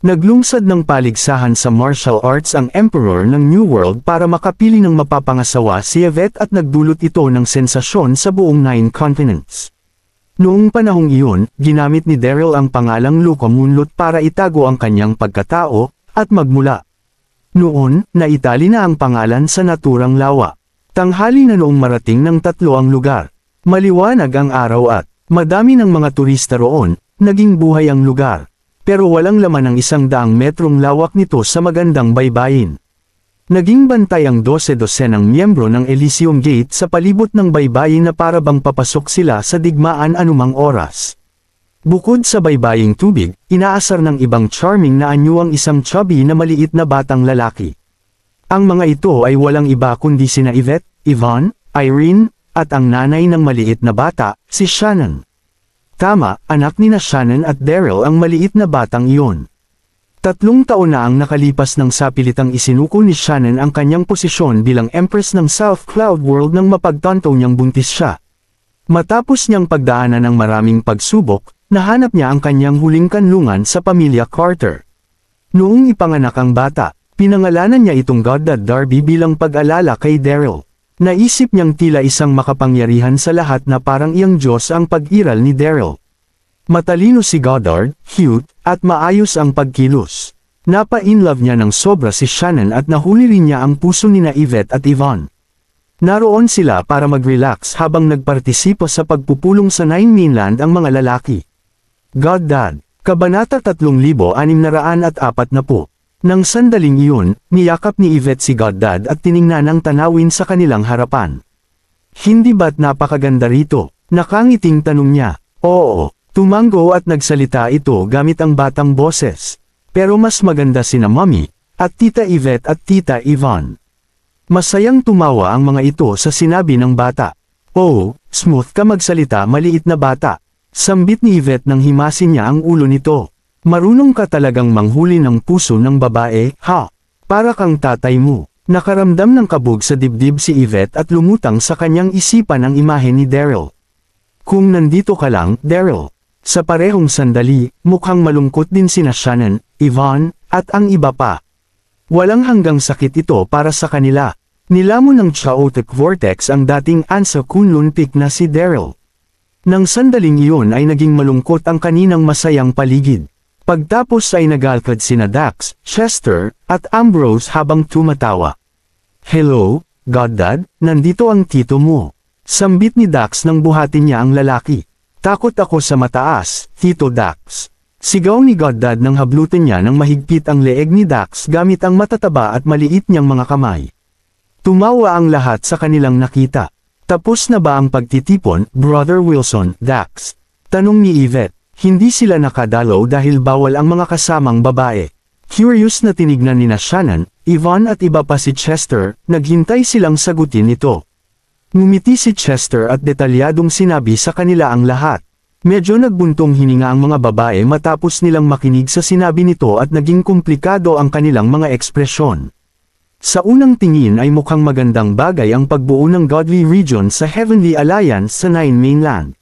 Naglungsad ng paligsahan sa martial arts ang Emperor ng New World para makapili ng mapapangasawa si Yvette at nagdulot ito ng sensasyon sa buong Nine Continents. Noong panahong iyon, ginamit ni Daryl ang pangalang Luca Moonlight para itago ang kanyang pagkatao, at magmula. Noon, naitali na ang pangalan sa naturang lawa. Tanghali na noong marating ng tatlo ang lugar. Maliwanag ang araw at madami ng mga turista roon, naging buhay ang lugar. Pero walang laman ang 100 metrong lawak nito sa magandang baybayin. Naging bantay ang 12-dosenang miyembro ng Elysium Gate sa palibot ng baybayin na para bang papasok sila sa digmaan anumang oras. Bukod sa baybaying tubig, inaasar ng ibang charming na anyo ang isang chubby na maliit na batang lalaki. Ang mga ito ay walang iba kundi sina Yvette, Yvonne, Irene, at ang nanay ng maliit na bata, si Shannon. Tama, anak ni na Shannon at Daryl ang maliit na batang iyon. 3 taon na ang nakalipas ng sapilitang isinuko ni Shannon ang kanyang posisyon bilang Empress ng South Cloud World nang mapagtanto niyang buntis siya. Matapos niyang pagdaanan ng maraming pagsubok, nahanap niya ang kanyang huling kanlungan sa pamilya Carter. Noong ipanganak ang bata, pinangalanan niya itong Goddard Darby bilang pag-alala kay Daryl. Naisip niyang tila isang makapangyarihan sa lahat na parang iyang Diyos ang pag-iral ni Daryl. Matalino si Goddard, cute, at maayos ang pagkilos. Napa-inlove niya ng sobra si Shannon at nahuli rin niya ang puso ni na Yvette at Yvonne. Naroon sila para mag-relax habang nagpartisipo sa pagpupulong sa Nine Mainland ang mga lalaki. Goddad, Kabanata 3640. Nang sandaling iyon, niyakap ni Yvette si Goddad at tiningnan ang tanawin sa kanilang harapan. Hindi ba't napakaganda rito? Nakangiting tanong niya. Oo, tumango at nagsalita ito gamit ang batang boses. Pero mas maganda sina Mommy, at Tita Yvette at Tita Yvonne. Masayang tumawa ang mga ito sa sinabi ng bata. Oh, smooth ka magsalita maliit na bata. Sambit ni Yvette nang himasin niya ang ulo nito. Marunong ka talagang manghuli ng puso ng babae, ha? Para kang tatay mo. Nakaramdam ng kabog sa dibdib si Yvette at lumutang sa kanyang isipan ang imahe ni Daryl. Kung nandito ka lang, Daryl. Sa parehong sandali, mukhang malungkot din sina Shannon, Yvonne, at ang iba pa. Walang hanggang sakit ito para sa kanila. Nilamon ng chaotic vortex ang dating Ansa Kunlun-Pik na si Daryl. Nang sandaling iyon ay naging malungkot ang kaninang masayang paligid. Pagtapos ay nagalkad sina Dax, Chester, at Ambrose habang tumatawa. Hello, Goddad, nandito ang tito mo. Sambit ni Dax nang buhatin niya ang lalaki. Takot ako sa mataas, Tito Dax. Sigaw ni Goddad nang hablutin niya ng mahigpit ang leeg ni Dax gamit ang matataba at maliit niyang mga kamay. Tumawa ang lahat sa kanilang nakita. Tapos na ba ang pagtitipon, Brother Wilson, Dax? Tanong ni Yvette. Hindi sila nakadalaw dahil bawal ang mga kasamang babae. Curious na tinignan nina Shannon, Yvonne at iba pa si Chester, naghintay silang sagutin ito. Ngumiti si Chester at detalyadong sinabi sa kanila ang lahat. Medyo nagbuntong hininga ang mga babae matapos nilang makinig sa sinabi nito at naging komplikado ang kanilang mga ekspresyon. Sa unang tingin ay mukhang magandang bagay ang pagbuo ng Godly Region sa Heavenly Alliance sa Nine Mainland.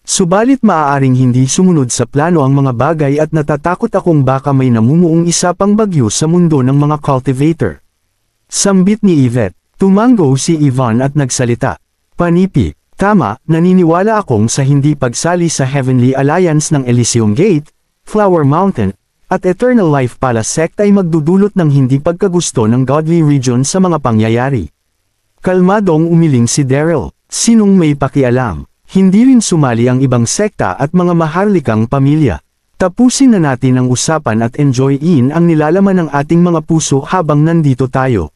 Subalit maaaring hindi sumunod sa plano ang mga bagay at natatakot akong baka may namumuong isa pang bagyo sa mundo ng mga cultivator. Sambit ni Yvette. Tumango si Yvonne at nagsalita. Panipi, tama, naniniwala akong sa hindi pagsali sa Heavenly Alliance ng Elysium Gate, Flower Mountain, at Eternal Life Palace Sect ay magdudulot ng hindi pagkagusto ng Godly Region sa mga pangyayari. Kalmadong umiling si Daryl. Sinong may pakialam? Hindi rin sumali ang ibang sekta at mga maharlikang pamilya. Tapusin na natin ang usapan at enjoyin ang nilalaman ng ating mga puso habang nandito tayo.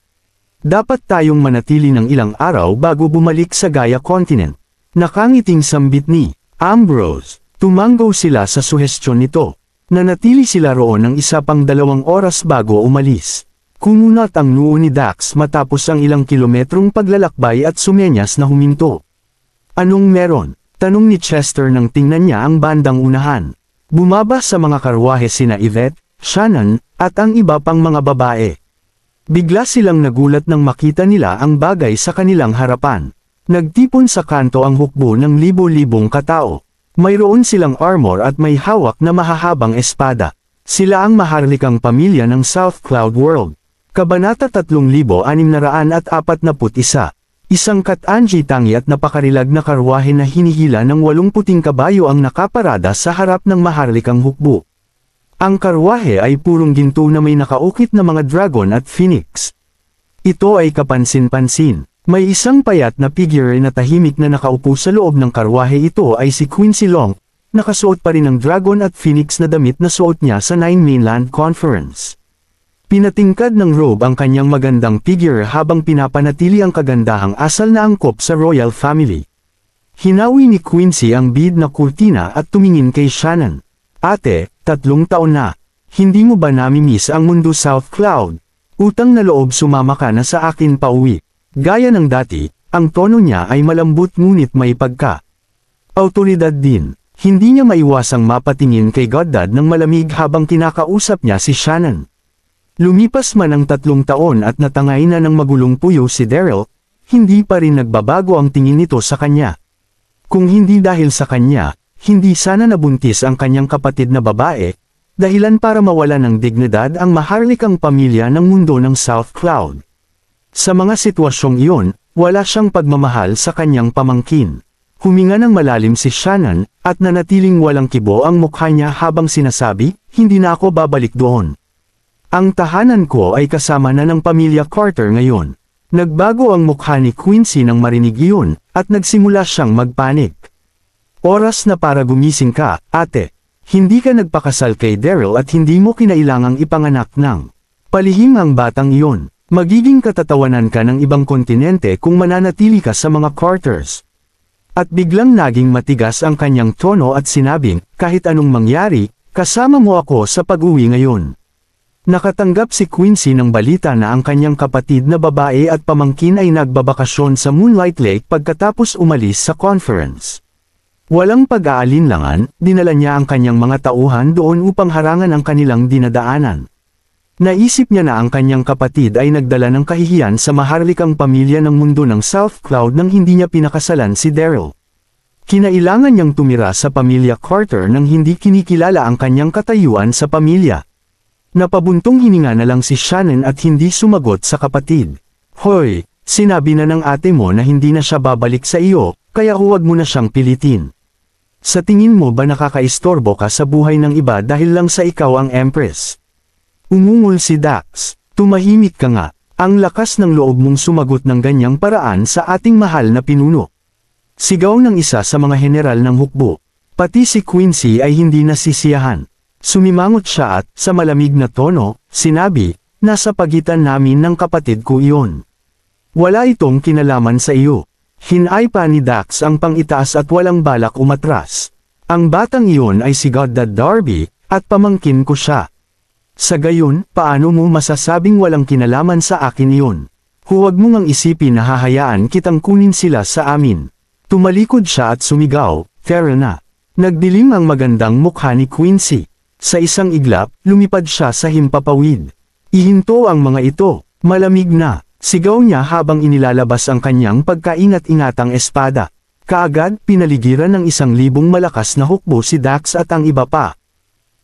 Dapat tayong manatili ng ilang araw bago bumalik sa Gaia Continent. Nakangiting sambit ni Ambrose. Tumango sila sa suhestyon nito. Nanatili sila roon ng isa pang 2 oras bago umalis. Kumunat ang noo ni Dax matapos ang ilang kilometrong paglalakbay at sumenyas na huminto. Anong meron? Tanong ni Chester nang tingnan niya ang bandang unahan. Bumaba sa mga karwahe sina Yvette, Shannon, at ang iba pang mga babae. Bigla silang nagulat nang makita nila ang bagay sa kanilang harapan. Nagtipon sa kanto ang hukbo ng libo-libong katao. Mayroon silang armor at may hawak na mahahabang espada. Sila ang maharlikang pamilya ng South Cloud World. Kabanata 3641. Isang Kat-Anji tangi at napakarilag na karwahe na hinihila ng 80 kabayo ang nakaparada sa harap ng maharlikang hukbo. Ang karwahe ay purong ginto na may nakaukit na mga dragon at phoenix. Ito ay kapansin-pansin. May isang payat na figure na tahimik na nakaupo sa loob ng karwahe. Ito ay si Quincy Long, nakasuot pa rin ng dragon at phoenix na damit na suot niya sa Nine Mainland Conference. Pinatingkad ng robe ang kanyang magandang figure habang pinapanatili ang kagandahang asal na angkop sa royal family. Hinawi ni Quincy ang bead na kurtina at tumingin kay Shannon. Ate, 3 taon na. Hindi mo ba nami-miss ang mundo South Cloud? Utang na loob sumama ka na sa akin pauwi. Gaya ng dati, ang tono niya ay malambot ngunit may pagka-autoridad din. Hindi niya maiwasang mapatingin kay Goddad ng malamig habang kinakausap niya si Shannon. Lumipas man ang 3 taon at natangay na ng magulong puyo si Daryl, hindi pa rin nagbabago ang tingin nito sa kanya. Kung hindi dahil sa kanya, hindi sana nabuntis ang kanyang kapatid na babae, dahilan para mawala ng dignidad ang maharlikang pamilya ng mundo ng South Cloud. Sa mga sitwasyong iyon, wala siyang pagmamahal sa kanyang pamangkin. Huminga ng malalim si Shannon, at nanatiling walang kibo ang mukha niya habang sinasabi, hindi na ako babalik doon. Ang tahanan ko ay kasama na ng pamilya Carter ngayon. Nagbago ang mukha ni Quincy nang marinig iyon, at nagsimula siyang magpanik. Oras na para gumising ka, ate. Hindi ka nagpakasal kay Daryl at hindi mo kinailangang ipanganak ng palihim ang batang iyon. Magiging katatawanan ka ng ibang kontinente kung mananatili ka sa mga quarters. At biglang naging matigas ang kanyang tono at sinabing, kahit anong mangyari, kasama mo ako sa pag-uwi ngayon. Nakatanggap si Quincy ng balita na ang kanyang kapatid na babae at pamangkin ay nagbabakasyon sa Moonlight Lake pagkatapos umalis sa conference. Walang pag-aalinlangan, dinala niya ang kanyang mga tauhan doon upang harangan ang kanilang dinadaanan. Naisip niya na ang kanyang kapatid ay nagdala ng kahihiyan sa maharlikang pamilya ng mundo ng South Cloud nang hindi niya pinakasalan si Daryl. Kinailangan niyang tumira sa pamilya Carter nang hindi kinikilala ang kanyang katayuan sa pamilya. Napabuntong hininga na lang si Shannon at hindi sumagot sa kapatid. Hoy, sinabi na ng ate mo na hindi na siya babalik sa iyo, kaya huwag mo na siyang pilitin. Sa tingin mo ba nakakaistorbo ka sa buhay ng iba dahil lang sa ikaw ang Empress? Umungol si Dax. Tumahimik ka nga. Ang lakas ng loob mong sumagot ng ganyang paraan sa ating mahal na pinuno. Sigaw ng isa sa mga general ng hukbo. Pati si Quincy ay hindi nasisiyahan. Sumimangot siya at, sa malamig na tono, sinabi, nasa pagitan namin ng kapatid ko iyon. Wala itong kinalaman sa iyo. Hinay pa ni Dax ang pangitaas at walang balak umatras. Ang batang iyon ay si Goddard Darby, at pamangkin ko siya. Sa gayon, paano mo masasabing walang kinalaman sa akin iyon? Huwag mo ngang isipin na hahayaan kitang kunin sila sa amin. Tumalikod siya at sumigaw, fair na. Nagdilim ang magandang mukha ni Quincy. Sa isang iglap, lumipad siya sa himpapawid. Ihinto ang mga ito, malamig na, sigaw niya habang inilalabas ang kanyang pagkaingat-ingatang espada. Kaagad, pinaligiran ng 1,000 malakas na hukbo si Dax at ang iba pa.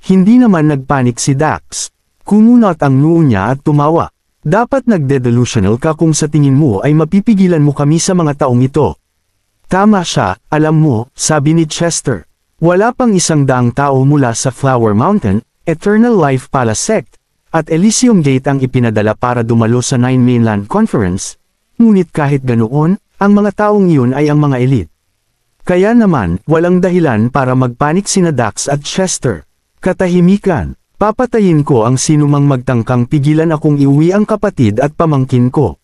Hindi naman nagpanik si Dax. Kumunot ang noo niya at tumawa. Dapat nagde-delusional ka kung sa tingin mo ay mapipigilan mo kami sa mga taong ito. Tama siya, alam mo, sabi ni Chester. Wala pang 100 tao mula sa Flower Mountain, Eternal Life Palace Sect, at Elysium Gate ang ipinadala para dumalo sa Nine Mainland Conference, ngunit kahit ganoon, ang mga taong iyon ay ang mga elite. Kaya naman, walang dahilan para magpanik sina Dax at Chester. Katahimikan, papatayin ko ang sinumang magtangkang pigilan akong iuwi ang kapatid at pamangkin ko.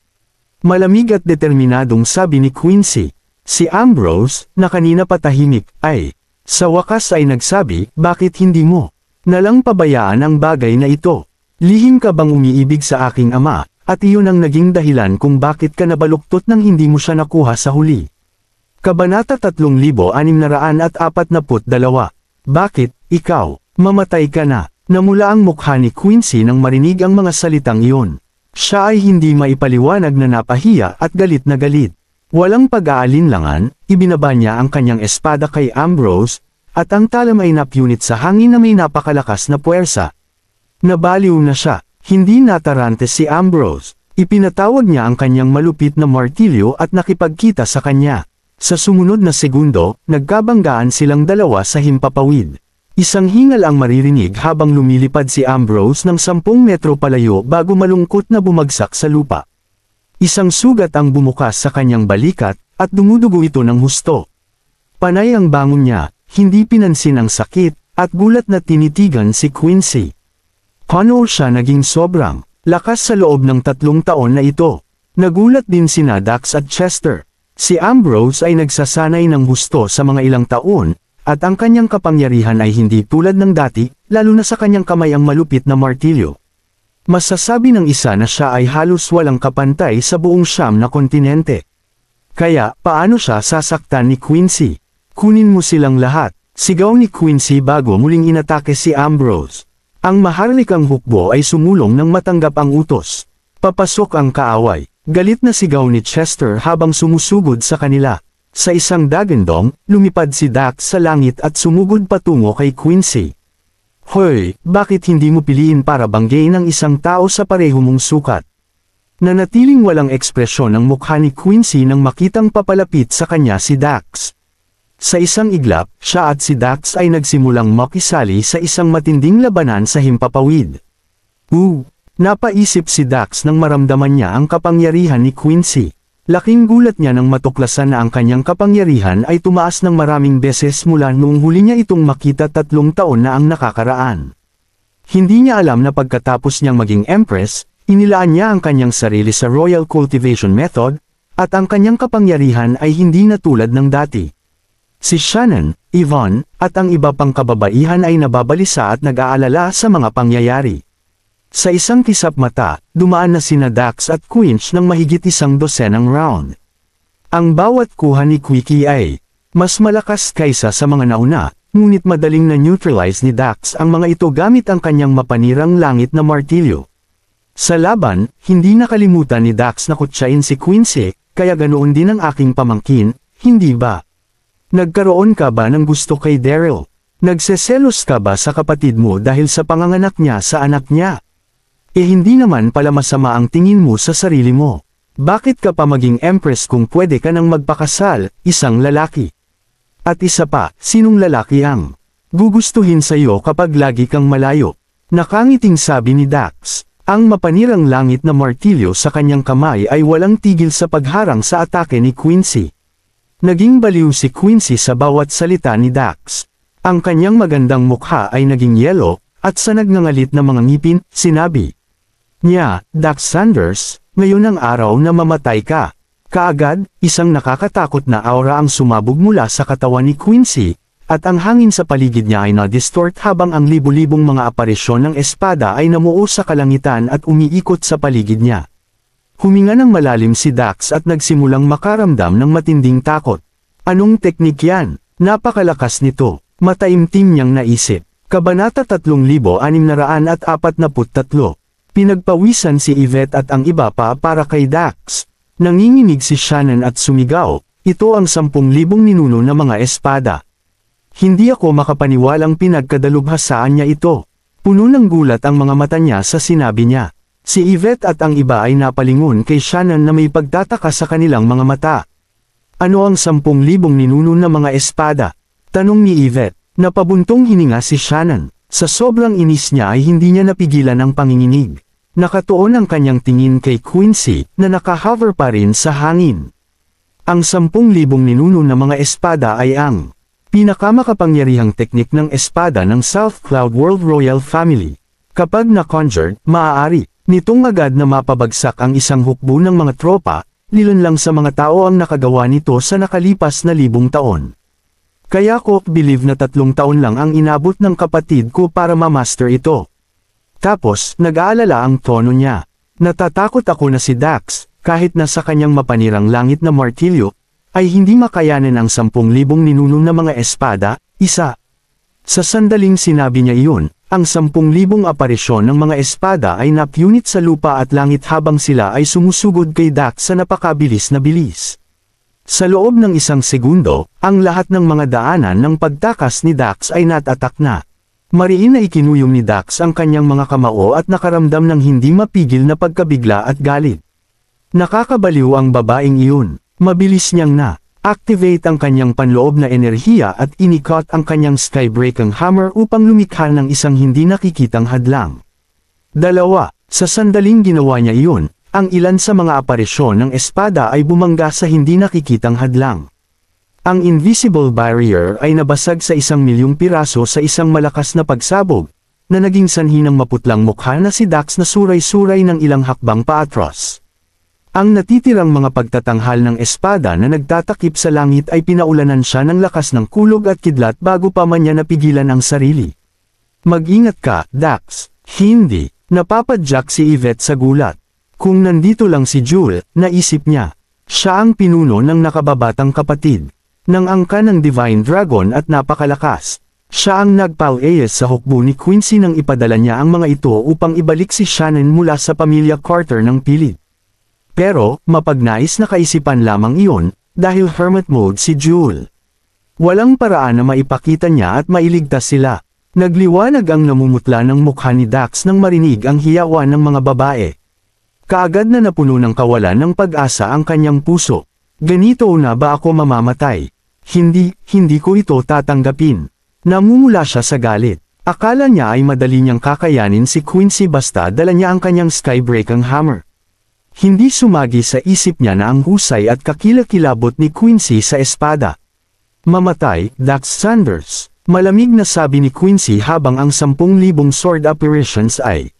Malamig at determinadong sabi ni Quincy. Si Ambrose, na kanina patahimik, ay sa wakas ay nagsabi, bakit hindi mo nalang pabayaan ang bagay na ito? Lihim ka bang umiibig sa aking ama, at iyon ang naging dahilan kung bakit ka nabaluktot nang hindi mo siya nakuha sa huli? Kabanata 3642. Bakit, ikaw, mamatay ka na? Namula ang mukha ni Quincy nang marinig ang mga salitang iyon. Siya ay hindi maipaliwanag na napahiya at galit na galit. Walang pag-aalinlangan, ibinaba niya ang kanyang espada kay Ambrose, at ang talam ay napunit sa hangin na may napakalakas na puwersa. Nabaliw na siya, hindi natarante si Ambrose. Ipinatawag niya ang kanyang malupit na martilyo at nakipagkita sa kanya. Sa sumunod na segundo, nagkabanggaan silang dalawa sa himpapawid. Isang hingal ang maririnig habang lumilipad si Ambrose ng 10 metro palayo bago malungkot na bumagsak sa lupa. Isang sugat ang bumukas sa kanyang balikat, at dumudugo ito ng husto. Panay ang bangon niya, hindi pinansin ang sakit, at gulat na tinitigan si Quincy. Paano siya naging sobrang lakas sa loob ng 3 taon na ito? Nagulat din sina Dax at Chester. Si Ambrose ay nagsasanay ng husto sa mga ilang taon, at ang kanyang kapangyarihan ay hindi tulad ng dati, lalo na sa kanyang kamay ang malupit na martilyo. Masasabi ng isa na siya ay halos walang kapantay sa buong Siyam na kontinente. Kaya, paano siya sasaktan ni Quincy? Kunin mo silang lahat, sigaw ni Quincy bago muling inatake si Ambrose. Ang maharlikang hukbo ay sumulong nang matanggap ang utos. Papasok ang kaaway. Galit na sigaw ni Chester habang sumusugod sa kanila. Sa isang dagandong, lumipad si Dax sa langit at sumugod patungo kay Quincy. Hoy, bakit hindi mo piliin para banggain ang isang tao sa pareho mong sukat? Nanatiling walang ekspresyon ang mukha ni Quincy nang makitang papalapit sa kanya si Dax. Sa isang iglap, siya at si Dax ay nagsimulang makisali sa isang matinding labanan sa himpapawid. Napaisip si Dax nang maramdaman niya ang kapangyarihan ni Quincy. Laking gulat niya nang matuklasan na ang kanyang kapangyarihan ay tumaas ng maraming beses mula noong huli niya itong makita 3 taon na ang nakakaraan. Hindi niya alam na pagkatapos niyang maging Empress, inilaan niya ang kanyang sarili sa Royal Cultivation Method, at ang kanyang kapangyarihan ay hindi na tulad ng dati. Si Shannon, Yvonne, at ang iba pang kababaihan ay nababalisa at nag-aalala sa mga pangyayari. Sa isang kisap mata, dumaan na sina Dax at Quinch ng mahigit 100 round. Ang bawat kuha ni Quickie ay mas malakas kaysa sa mga nauna, ngunit madaling na-neutralize ni Dax ang mga ito gamit ang kanyang mapanirang langit na martilyo. Sa laban, hindi nakalimutan ni Dax na kutsain si Quincy, kaya ganoon din ang aking pamangkin, hindi ba? Nagkaroon ka ba ng gusto kay Daryl? Nagseselos ka ba sa kapatid mo dahil sa panganganak niya sa anak niya? Hindi naman pala masama ang tingin mo sa sarili mo. Bakit ka pa maging Empress kung pwede ka nang magpakasal, isang lalaki? At isa pa, sinong lalaki ang gugustuhin sa'yo kapag lagi kang malayo? Nakangiting sabi ni Dax. Ang mapanirang langit na martilyo sa kanyang kamay ay walang tigil sa pagharang sa atake ni Quincy. Naging baliw si Quincy sa bawat salita ni Dax. Ang kanyang magandang mukha ay naging yelo, at sa nagngangalit na mga ngipin, sinabi niya, Dax Sanders, ngayon ang araw na mamatay ka. Kaagad, isang nakakatakot na aura ang sumabog mula sa katawan ni Quincy, at ang hangin sa paligid niya ay na-distort habang ang libu-libong mga aparisyon ng espada ay namuo sa kalangitan at umiikot sa paligid niya. Huminga ng malalim si Dax at nagsimulang makaramdam ng matinding takot. Anong teknik yan? Napakalakas nito, mataimtim niyang naisip. Kabanata 3643. Pinagpawisan si Yvette at ang iba pa para kay Dax. Nanginginig si Shannon at sumigaw, ito ang 10,000 ninuno na mga espada. Hindi ako makapaniwalang pinagkadalubhasaan niya ito. Puno ng gulat ang mga mata niya sa sinabi niya. Si Yvette at ang iba ay napalingon kay Shannon na may pagtataka sa kanilang mga mata. Ano ang 10,000 ninuno na mga espada? Tanong ni Yvette. Napabuntong hininga si Shannon. Sa sobrang inis niya ay hindi niya napigilan ang panginginig. Nakatuon ang kanyang tingin kay Quincy na nakahover pa rin sa hangin. Ang 10,000 ninuno na mga espada ay ang pinakamakapangyarihang teknik ng espada ng South Cloud World Royal Family. Kapag na-conjured, maaari nitong agad na mapabagsak ang isang hukbo ng mga tropa, lilan lang sa mga tao ang nakagawa nito sa nakalipas na 1,000 taon. Kaya ko believe na 3 taon lang ang inabot ng kapatid ko para ma-master ito. Tapos, nag-aalala ang tono niya. Natatakot ako na si Dax, kahit na sa kanyang mapanirang langit na martilyo, ay hindi makayanan ang 10,000 ninuno na mga espada, isa. Sa sandaling sinabi niya iyon, ang 10,000 aparisyon ng mga espada ay napunit sa lupa at langit habang sila ay sumusugod kay Dax sa napakabilis na bilis. Sa loob ng 1 segundo, ang lahat ng mga daanan ng pagtakas ni Dax ay natatak na. Mariin na ikinuyong ni Dax ang kanyang mga kamao at nakaramdam ng hindi mapigil na pagkabigla at galit. Nakakabaliw ang babaeng iyon. Mabilis niyang na-activate ang kanyang panloob na enerhiya at inikot ang kanyang skybreaking hammer upang lumikha ng isang hindi nakikitang hadlang. 2. Sa sandaling ginawa niya iyon, ang ilan sa mga aparisyon ng espada ay bumangga sa hindi nakikitang hadlang. Ang invisible barrier ay nabasag sa 1,000,000 piraso sa isang malakas na pagsabog, na naging sanhi ng maputlang mukha na si Dax na suray-suray ng ilang hakbang paatros. Ang natitirang mga pagtatanghal ng espada na nagtatakip sa langit ay pinaulanan siya ng lakas ng kulog at kidlat bago pa man niya napigilan ang sarili. Mag-ingat ka, Dax. Hindi. Napapadyak si Yvette sa gulat. Kung nandito lang si Jewel, naisip niya. Siya ang pinuno ng nakababatang kapatid. Nang angka ng Divine Dragon at napakalakas. Siya ang nagpal-ayos sa hukbo ni Quincy nang ipadala niya ang mga ito upang ibalik si Shannon mula sa pamilya Carter ng pilit. Pero, mapagnais na kaisipan lamang iyon, dahil hermit mode si Jewel. Walang paraan na maipakita niya at mailigtas sila. Nagliwanag ang namumutla ng mukha ni Dax nang marinig ang hiyawan ng mga babae. Kaagad na napuno ng kawalan ng pag-asa ang kanyang puso. Ganito na ba ako mamamatay? Hindi ko ito tatanggapin. Namumula siya sa galit. Akala niya ay madali niyang kakayanin si Quincy basta dala niya ang kanyang skybreaking hammer. Hindi sumagi sa isip niya na ang husay at kakilakilabot ni Quincy sa espada. Mamatay, Dax Sanders. Malamig na sabi ni Quincy habang ang 10,000 sword apparitions ay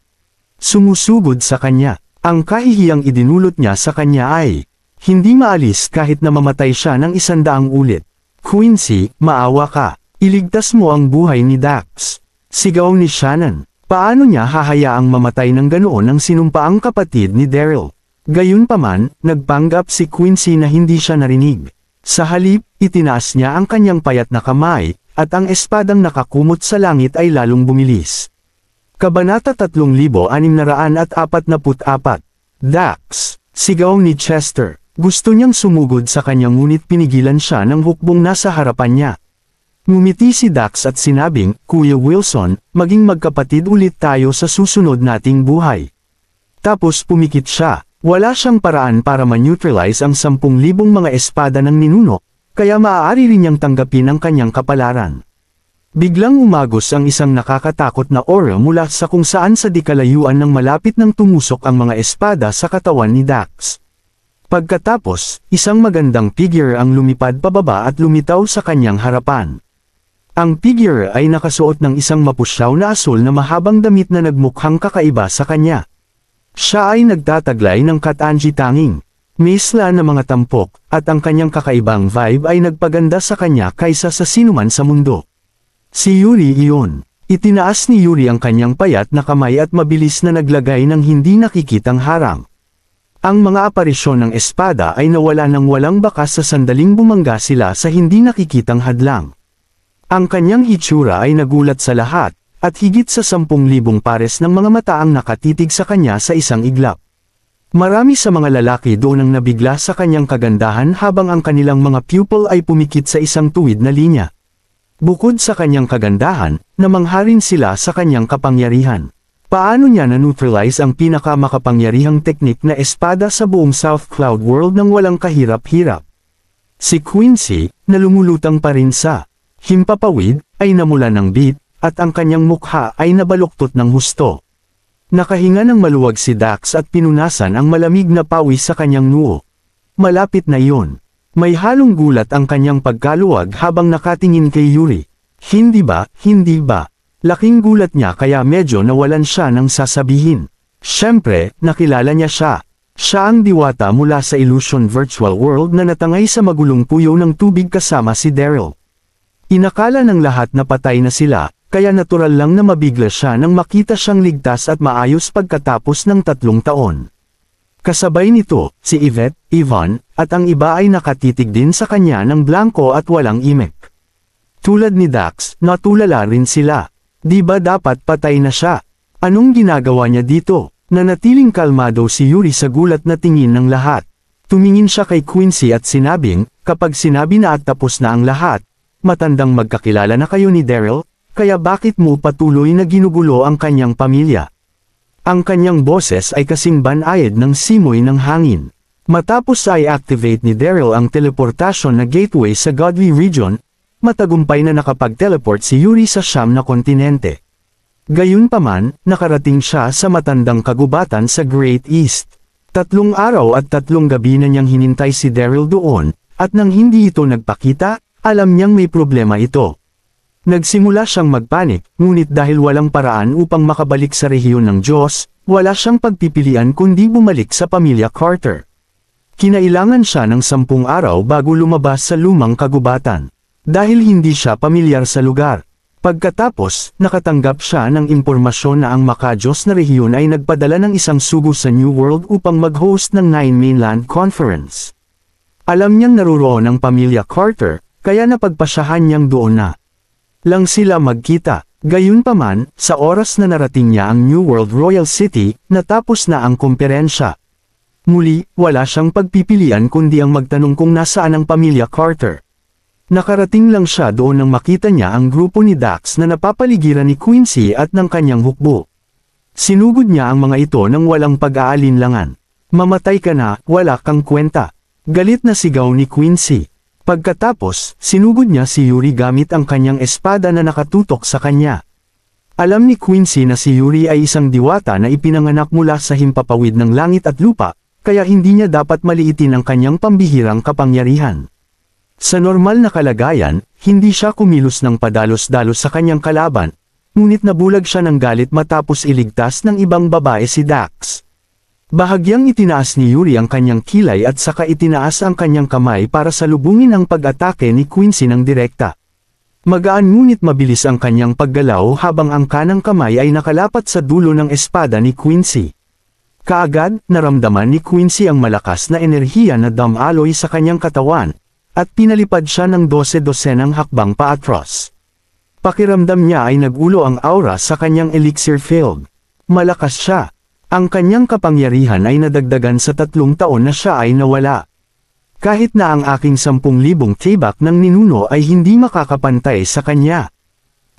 sumusugod sa kanya. Ang kahihiyang idinulot niya sa kanya ay hindi maalis kahit na mamatay siya ng 100 ulit. Quincy, maawa ka. Iligtas mo ang buhay ni Dax. Sigaw ni Shannon. Paano niya hahayaang mamatay ng ganoon ang sinumpaang kapatid ni Daryl? Gayunpaman, nagpanggap si Quincy na hindi siya narinig. Sa halip, itinaas niya ang kanyang payat na kamay, at ang espadang nakakumot sa langit ay lalong bumilis. Kabanata 3644. Dax, sigaw ni Chester. Gusto niyang sumugod sa kanya ngunit pinigilan siya ng hukbong nasa harapan niya. Ngumiti si Dax at sinabing, Kuya Wilson, maging magkapatid ulit tayo sa susunod nating buhay. Tapos pumikit siya. Wala siyang paraan para ma-neutralize ang 10,000 mga espada ng ninuno, kaya maaari rin niyang tanggapin ang kanyang kapalaran. Biglang umagos ang isang nakakatakot na aura mula sa kung saan sa di kalayuan ng malapit nang tumusok ang mga espada sa katawan ni Dax. Pagkatapos, isang magandang figure ang lumipad pababa at lumitaw sa kanyang harapan. Ang figure ay nakasuot ng isang mapusyaw na asul na mahabang damit na nagmukhang kakaiba sa kanya. Siya ay nagtataglay ng katanji tanging, misla na mga tampok, at ang kanyang kakaibang vibe ay nagpaganda sa kanya kaysa sa sinuman sa mundo. Si Yuri iyon. Itinaas ni Yuri ang kanyang payat na kamay at mabilis na naglagay ng hindi nakikitang harang. Ang mga aparisyon ng espada ay nawala ng walang bakas sa sandaling bumangga sila sa hindi nakikitang hadlang. Ang kanyang hitsura ay nagulat sa lahat, at higit sa 10,000 pares ng mga mata ang nakatitig sa kanya sa isang iglap. Marami sa mga lalaki doon ang nabigla sa kanyang kagandahan habang ang kanilang mga pupil ay pumikit sa isang tuwid na linya. Bukod sa kanyang kagandahan, namangha rin sila sa kanyang kapangyarihan. Paano niya na-neutralize ang pinakamakapangyarihang teknik na espada sa buong South Cloud World nang walang kahirap-hirap? Si Quincy, na lumulutang pa rin sa himpapawid, ay namula ng beat, at ang kanyang mukha ay nabaluktot ng husto. Nakahinga ng maluwag si Dax at pinunasan ang malamig na pawis sa kanyang noo. Malapit na iyon. May halong gulat ang kanyang pagkaluwag habang nakatingin kay Yuri. Hindi ba, hindi ba? Laking gulat niya kaya medyo nawalan siya ng sasabihin. Siyempre, nakilala niya siya. Siya ang diwata mula sa Illusion Virtual World na natangay sa magulong puyo ng tubig kasama si Daryl. Inakala ng lahat na patay na sila, kaya natural lang na mabigla siya nang makita siyang ligtas at maayos pagkatapos ng 3 taon. Kasabay nito, si Yvette, Yvonne, at ang iba ay nakatitig din sa kanya ng blanko at walang imek. Tulad ni Dax, natulala rin sila. Di ba dapat patay na siya? Anong ginagawa niya dito? Nanatiling kalmado si Yuri sa gulat na tingin ng lahat. Tumingin siya kay Quincy at sinabing, kapag sinabi na at tapos na ang lahat, matandang magkakilala na kayo ni Daryl, kaya bakit mo patuloy na ginugulo ang kanyang pamilya? Ang kanyang boses ay kasing banayad ng simoy ng hangin. Matapos ay activate ni Daryl ang teleportasyon na gateway sa Godly Region, matagumpay na nakapag-teleport si Yuri sa siyam na kontinente. Gayunpaman, nakarating siya sa matandang kagubatan sa Great East. 3 araw at 3 gabi na niyang hinintay si Daryl doon, at nang hindi ito nagpakita, alam niyang may problema ito. Nagsimula siyang magpanik, ngunit dahil walang paraan upang makabalik sa rehiyon ng Diyos, wala siyang pagpipilian kundi bumalik sa pamilya Carter. Kinailangan siya ng 10 araw bago lumabas sa lumang kagubatan. Dahil hindi siya pamilyar sa lugar. Pagkatapos, nakatanggap siya ng impormasyon na ang makadiyos na rehiyon ay nagpadala ng isang sugo sa New World upang mag-host ng 9 Mainland Conference. Alam niyang naruroon ang pamilya Carter, kaya napagpasyahan niyang doon na lang sila magkita. Gayunpaman, sa oras na narating niya ang New World Royal City, natapos na ang komperensya. Muli, wala siyang pagpipilian kundi ang magtanong kung nasaan ang pamilya Carter. Nakarating lang siya doon nang makita niya ang grupo ni Dax na napapaligiran ni Quincy at ng kanyang hukbo. Sinugod niya ang mga ito nang walang pag-aalinlangan. Mamatay ka na, wala kang kwenta. Galit na sigaw ni Quincy. Pagkatapos, sinugod niya si Yuri gamit ang kanyang espada na nakatutok sa kanya. Alam ni Quincy na si Yuri ay isang diwata na ipinanganak mula sa himpapawid ng langit at lupa, kaya hindi niya dapat maliitin ang kanyang pambihirang kapangyarihan. Sa normal na kalagayan, hindi siya kumilos ng padalos-dalos sa kanyang kalaban, ngunit nabulag siya ng galit matapos iligtas ng ibang babae si Dax. Bahagyang itinaas ni Yuri ang kanyang kilay at saka itinaas ang kanyang kamay para salubungin ang pag-atake ni Quincy ng direkta. Magaan ngunit mabilis ang kanyang paggalaw habang ang kanang kamay ay nakalapat sa dulo ng espada ni Quincy. Kaagad, naramdaman ni Quincy ang malakas na enerhiya na damaloy sa kanyang katawan, at pinalipad siya ng 12-dosenang hakbang paatros. Pakiramdam niya ay nagulo ang aura sa kanyang elixir field. Malakas siya. Ang kanyang kapangyarihan ay nadagdagan sa 3 taon na siya ay nawala. Kahit na ang aking 10,000 tibak ng ninuno ay hindi makakapantay sa kanya.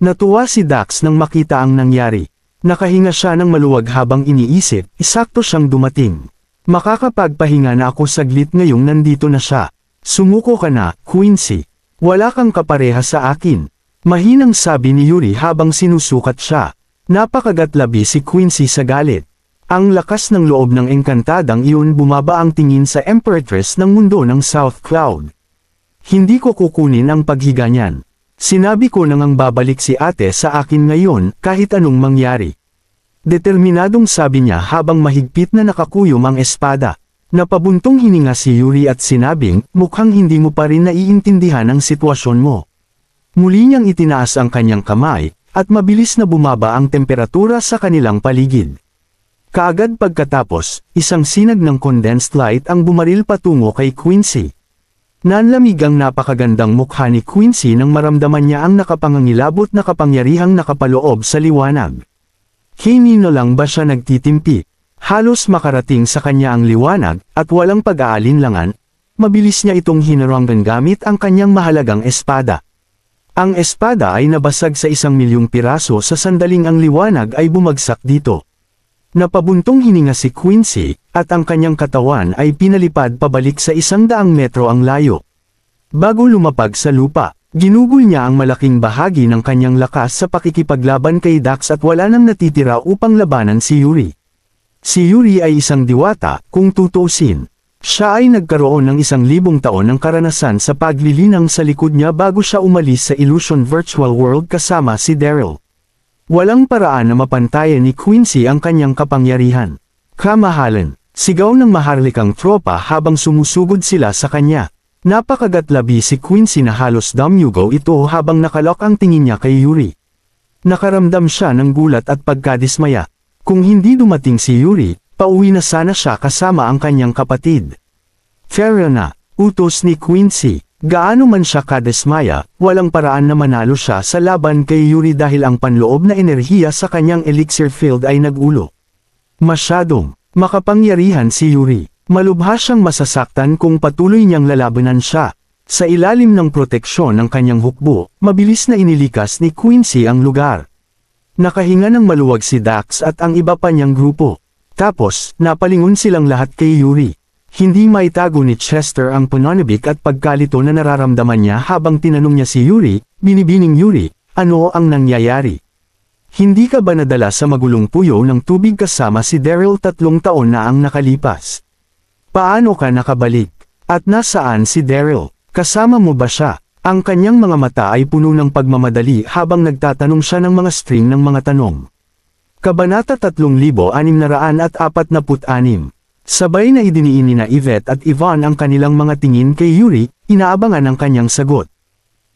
Natuwa si Dax nang makita ang nangyari. Nakahinga siya ng maluwag habang iniisip, isakto siyang dumating. Makakapagpahinga na ako saglit ngayong nandito na siya. Sumuko ka na, Quincy. Wala kang kapareha sa akin. Mahinang sabi ni Yuri habang sinusukat siya. Napakagatlabi si Quincy sa galit. Ang lakas ng loob ng engkantadang iyon bumaba ang tingin sa Empress ng mundo ng South Cloud. Hindi ko kukunin ang paghiga niyan. Sinabi ko nang babalik si ate sa akin ngayon kahit anong mangyari. Determinadong sabi niya habang mahigpit na nakakuyom ang espada. Napabuntong hininga si Yuri at sinabing, mukhang hindi mo pa rin naiintindihan ang sitwasyon mo. Muli niyang itinaas ang kanyang kamay, at mabilis na bumaba ang temperatura sa kanilang paligid. Kaagad pagkatapos, isang sinag ng condensed light ang bumaril patungo kay Quincy. Nanlamig ang napakagandang mukha ni Quincy nang maramdaman niya ang nakapangangilabot na kapangyarihang nakapaloob sa liwanag. Hinino lang ba siya nagtitimpi? Halos makarating sa kanya ang liwanag, at walang pag-aalinlangan, mabilis niya itong hinaranggan gamit ang kanyang mahalagang espada. Ang espada ay nabasag sa 1,000,000 piraso sa sandaling ang liwanag ay bumagsak dito. Napabuntong hininga si Quincy, at ang kanyang katawan ay pinalipad pabalik sa 100 metro ang layo. Bago lumapag sa lupa, ginugol niya ang malaking bahagi ng kanyang lakas sa pakikipaglaban kay Dax at wala nang natitira upang labanan si Yuri. Si Yuri ay isang diwata, kung tutuusin. Siya ay nagkaroon ng 1,000 taon ng karanasan sa paglilinang sa likod niya bago siya umalis sa Illusion Virtual World kasama si Daryl. Walang paraan na mapantayan ni Quincy ang kanyang kapangyarihan. Kamahalan, sigaw ng maharlikang tropa habang sumusugod sila sa kanya. Napakagatlabi si Quincy na halos damyugaw ito habang nakalok ang tingin niya kay Yuri. Nakaramdam siya ng gulat at pagkadismaya. Kung hindi dumating si Yuri, pauwi na sana siya kasama ang kanyang kapatid. Fair na, utos ni Quincy. Gaano man siya kadismaya, walang paraan na manalo siya sa laban kay Yuri dahil ang panloob na enerhiya sa kanyang elixir field ay nagulo. Masyadong makapangyarihan si Yuri. Malubha siyang masasaktan kung patuloy niyang lalabanan siya. Sa ilalim ng proteksyon ng kanyang hukbo, mabilis na inilikas ni Quincy ang lugar. Nakahinga ng maluwag si Dax at ang iba pa niyang grupo. Tapos, napalingon silang lahat kay Yuri. Hindi maitago ni Chester ang pananabik at pagkalito na nararamdaman niya habang tinanong niya si Yuri, binibining Yuri, ano ang nangyayari? Hindi ka ba nadala sa magulong puyo ng tubig kasama si Daryl 3 taon na ang nakalipas? Paano ka nakabalik? At nasaan si Daryl? Kasama mo ba siya? Ang kanyang mga mata ay puno ng pagmamadali habang nagtatanong siya ng mga string ng mga tanong. Kabanata 3646. Sabay na idiniin ni Yvette at Yvonne ang kanilang mga tingin kay Yuri, inaabangan ang kanyang sagot.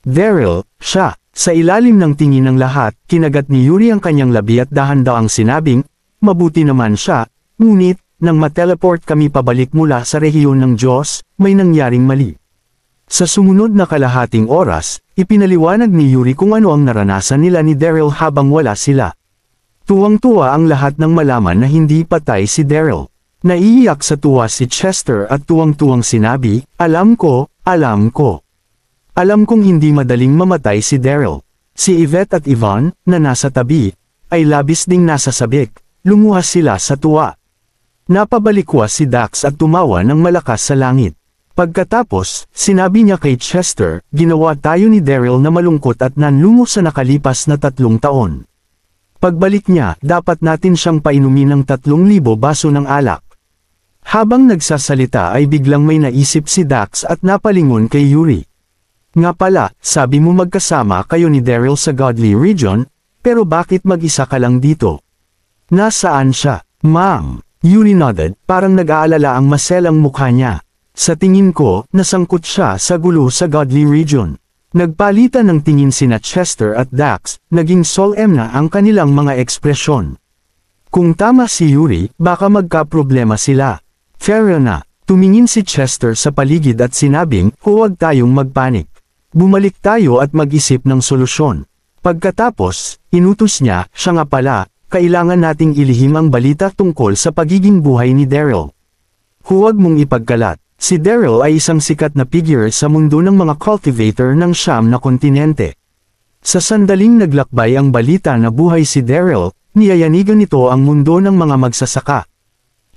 Daryl, siya. Sa ilalim ng tingin ng lahat, kinagat ni Yuri ang kanyang labi at dahan-dahang sinabing, mabuti naman siya, ngunit, nang mateleport kami pabalik mula sa rehiyon ng Diyos, may nangyaring mali. Sa sumunod na kalahating oras, ipinaliwanag ni Yuri kung ano ang naranasan nila ni Daryl habang wala sila. Tuwang-tuwa ang lahat ng malaman na hindi patay si Daryl. Naiiyak sa tuwa si Chester at tuwang-tuwang sinabi, alam ko. Alam kong hindi madaling mamatay si Daryl. Si Yvette at Yvonne, na nasa tabi, ay labis ding nasasabik. Lumuhas sila sa tuwa. Napabalikwas si Dax at tumawa ng malakas sa langit. Pagkatapos, sinabi niya kay Chester, ginawa tayo ni Daryl na malungkot at nanlungo sa nakalipas na 3 taon. Pagbalik niya, dapat natin siyang painumin ng 3,000 baso ng alak. Habang nagsasalita ay biglang may naisip si Dax at napalingon kay Yuri. Nga pala, sabi mo magkasama kayo ni Daryl sa Godly Region, pero bakit mag-isa ka lang dito? Nasaan siya? Ma'am. Yuri nodded, parang nag-aalala ang maselang mukha niya. Sa tingin ko, nasangkot siya sa gulo sa Godly Region. Nagpalitan ng tingin sina Chester at Dax, naging solemn na ang kanilang mga ekspresyon. Kung tama si Yuri, baka magkaproblema sila. Fair na, tumingin si Chester sa paligid at sinabing, huwag tayong magpanik. Bumalik tayo at mag-isip ng solusyon. Pagkatapos, inutos niya, siya nga pala, kailangan nating ilihim ang balita tungkol sa pagiging buhay ni Daryl. Huwag mong ipagkalat, si Daryl ay isang sikat na figure sa mundo ng mga cultivator ng 9 na kontinente. Sa sandaling naglakbay ang balita na buhay si Daryl, niyayanigan nito ang mundo ng mga magsasaka.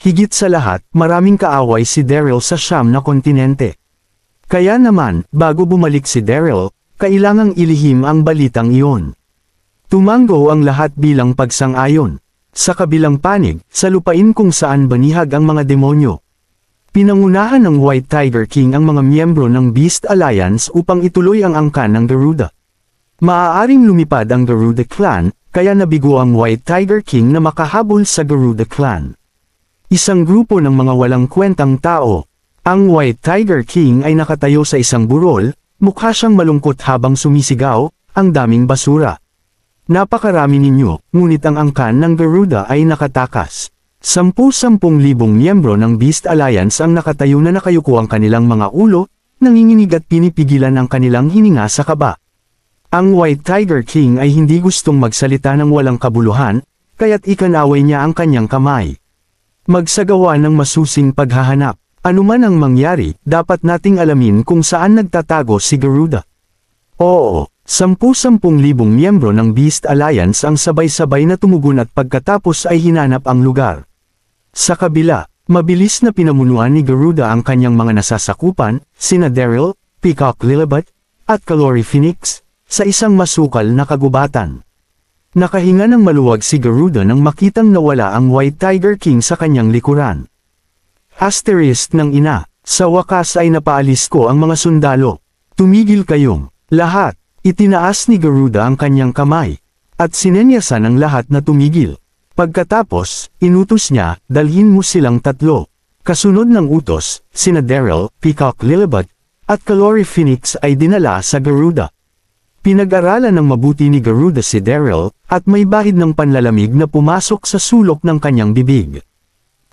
Higit sa lahat, maraming kaaway si Daryl sa 9 na kontinente. Kaya naman, bago bumalik si Daryl, kailangang ilihim ang balitang iyon. Tumango ang lahat bilang pagsang-ayon. Sa kabilang panig, sa lupain kung saan banihag ang mga demonyo. Pinangunahan ng White Tiger King ang mga miyembro ng Beast Alliance upang ituloy ang angkan ng Garuda. Maaaring lumipad ang Garuda Clan, kaya nabigo ang White Tiger King na makahabol sa Garuda Clan. Isang grupo ng mga walang kwentang tao. Ang White Tiger King ay nakatayo sa isang burol, mukha siyang malungkot habang sumisigaw, ang daming basura. Napakarami ninyo, ngunit ang angkan ng Garuda ay nakatakas. 10,000 miyembro ng Beast Alliance ang nakatayo na nakayuko ang kanilang mga ulo, nanginginig at pinipigilan ang kanilang hininga sa kaba. Ang White Tiger King ay hindi gustong magsalita ng walang kabuluhan, kaya't ikanaway niya ang kanyang kamay. Magsagawa ng masusing paghahanap. Anuman ang mangyari, dapat nating alamin kung saan nagtatago si Garuda. Oo, 10,000 miyembro ng Beast Alliance ang sabay-sabay na tumugon at pagkatapos ay hinanap ang lugar. Sa kabila, mabilis na pinamunuan ni Garuda ang kanyang mga nasasakupan, sina Daryl, Peacock Lillibut, at Calori Phoenix, sa isang masukal na kagubatan. Nakahinga ng maluwag si Garuda nang makitang nawala ang White Tiger King sa kanyang likuran. Asterisk ng ina, sa wakas ay napaalis ko ang mga sundalo. Tumigil kayong lahat. Itinaas ni Garuda ang kanyang kamay, at sinenyasan ang lahat na tumigil. Pagkatapos, inutos niya, dalhin mo silang 3. Kasunod ng utos, sina Daryl, Peacock Lillibut, at Calori Phoenix ay dinala sa Garuda. Pinag-aralan ng mabuti ni Garuda si Daryl, at may bahid ng panlalamig na pumasok sa sulok ng kanyang bibig.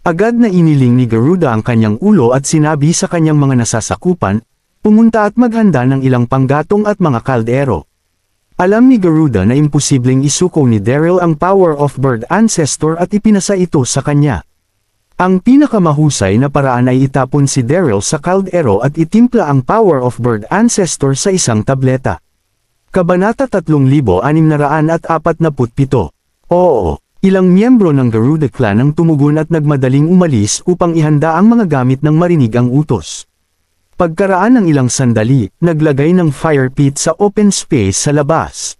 Agad na iniling ni Garuda ang kanyang ulo at sinabi sa kanyang mga nasasakupan, pumunta at maghanda ng ilang panggatong at mga kaldero. Alam ni Garuda na imposibleng isuko ni Daryl ang Power of Bird Ancestor at ipinasa ito sa kanya. Ang pinakamahusay na paraan ay itapon si Daryl sa kaldero at itimpla ang Power of Bird Ancestor sa isang tableta. Kabanata 3647. Oo, ilang miyembro ng Garuda Clan ang tumugon at nagmadaling umalis upang ihanda ang mga gamit ng marinig ang utos. Pagkaraan ng ilang sandali, naglagay ng fire pit sa open space sa labas.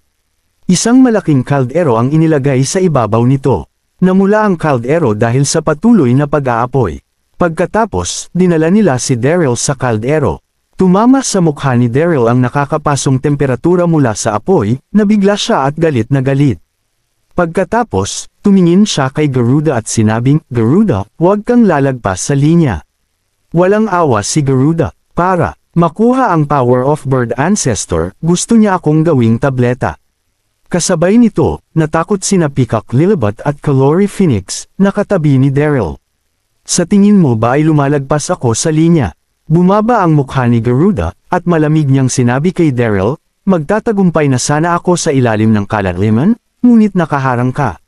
Isang malaking kaldero ang inilagay sa ibabaw nito. Namula ang kaldero dahil sa patuloy na pag-aapoy. Pagkatapos, dinala nila si Daryl sa kaldero. Tumama sa mukha ni Daryl ang nakakapasong temperatura mula sa apoy, nabigla siya at galit na galit. Pagkatapos, tumingin siya kay Garuda at sinabing, Garuda, huwag kang lalagpas sa linya. Walang awa si Garuda. Para makuha ang Power of Bird Ancestor, gusto niya akong gawing tableta. Kasabay nito, natakot sina Peacock Lillibut at Calori Phoenix, nakatabi ni Daryl. Sa tingin mo ba ay lumalagpas ako sa linya? Bumaba ang mukha ni Garuda, at malamig niyang sinabi kay Daryl, magtatagumpay na sana ako sa ilalim ng kalaliman, ngunit nakaharang ka.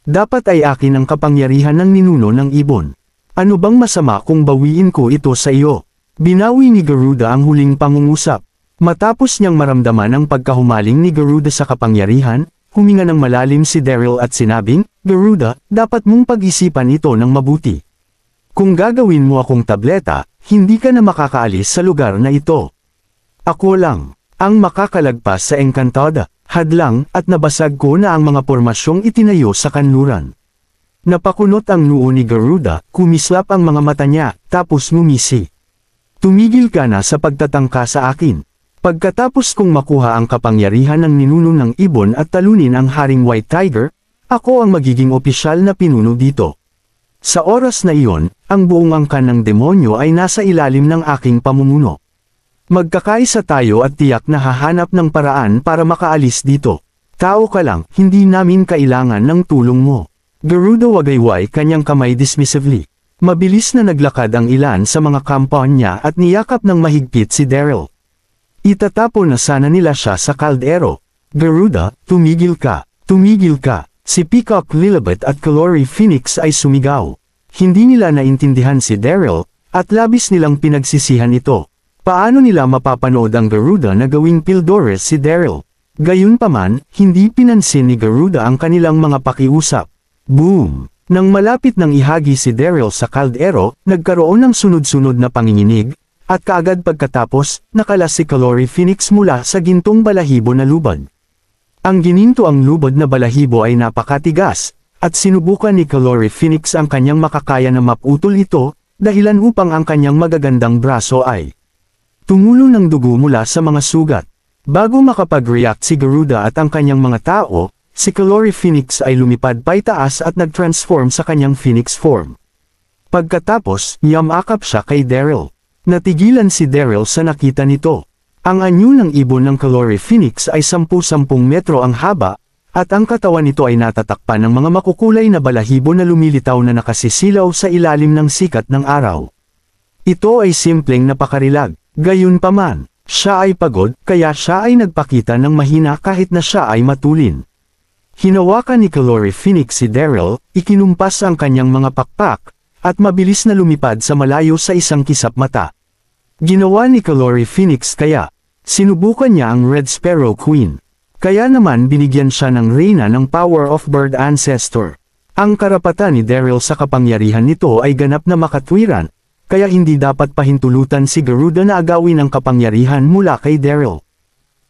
Dapat ay akin ang kapangyarihan ng ninuno ng ibon. Ano bang masama kung bawiin ko ito sa iyo? Binawi ni Garuda ang huling pangungusap. Matapos niyang maramdaman ang pagkahumaling ni Garuda sa kapangyarihan, huminga ng malalim si Daryl at sinabing, Garuda, dapat mong pag-isipan ito ng mabuti. Kung gagawin mo akong tableta, hindi ka na makakaalis sa lugar na ito. Ako lang ang makakalagpas sa Encantada. hadlang, at nabasag ko na ang mga pormasyong itinayo sa kanluran. Napakunot ang noo ni Garuda, kumislap ang mga mata niya, tapos ngumisi. Tumigil ka na sa pagtatangka sa akin. Pagkatapos kong makuha ang kapangyarihan ng ninuno ng ibon at talunin ang Haring White Tiger, ako ang magiging opisyal na pinuno dito. Sa oras na iyon, ang buong angkan ng demonyo ay nasa ilalim ng aking pamumuno. Magkakaisa tayo at tiyak na hahanap ng paraan para makaalis dito. Tao ka lang, hindi namin kailangan ng tulong mo. Garuda wagayway kanyang kamay dismissively. Mabilis na naglakad ang ilan sa mga compound niya at niyakap ng mahigpit si Daryl. Itatapon na sana nila siya sa kaldero. Garuda, tumigil ka. Tumigil ka. Si Peacock Lilibet at Kalori Phoenix ay sumigaw. Hindi nila naintindihan si Daryl, at labis nilang pinagsisihan ito. Paano nila mapapanood ang Garuda na gawing Pildores si Daryl? Gayunpaman, hindi pinansin ni Garuda ang kanilang mga pakiusap. Boom! Nang malapit nang ihagi si Daryl sa kaldero, nagkaroon ng sunod-sunod na panginginig, at kaagad pagkatapos, nakalas si Kalori Phoenix mula sa gintong balahibo na lubad. Ang gininto ang lubod na balahibo ay napakatigas, at sinubukan ni Kalori Phoenix ang kanyang makakaya na maputol ito, dahilan upang ang kanyang magagandang braso ay tumulo ng dugo mula sa mga sugat. Bago makapag-react si Garuda at ang kanyang mga tao, si Kalori Phoenix ay lumipad paitaas at nag-transform sa kanyang Phoenix form. Pagkatapos, yamakap siya kay Daryl. Natigilan si Daryl sa nakita nito. Ang anyo ng ibon ng Kalori Phoenix ay 10-10 metro ang haba, at ang katawan nito ay natatakpan ng mga makukulay na balahibo na lumilitaw na nakasisilaw sa ilalim ng sikat ng araw. Ito ay simpleng napakarilag, gayunpaman, siya ay pagod, kaya siya ay nagpakita ng mahina kahit na siya ay matulin. Hinawakan ni Kalori Phoenix si Daryl, ikinumpas ang kanyang mga pakpak, at mabilis na lumipad sa malayo sa isang kisap mata. Ginawa ni Kalori Phoenix kaya, sinubukan niya ang Red Sparrow Queen. Kaya naman binigyan siya ng reyna ng Power of Bird Ancestor. Ang karapatan ni Daryl sa kapangyarihan nito ay ganap na makatwiran, kaya hindi dapat pahintulutan si Garuda na agawin ang kapangyarihan mula kay Daryl.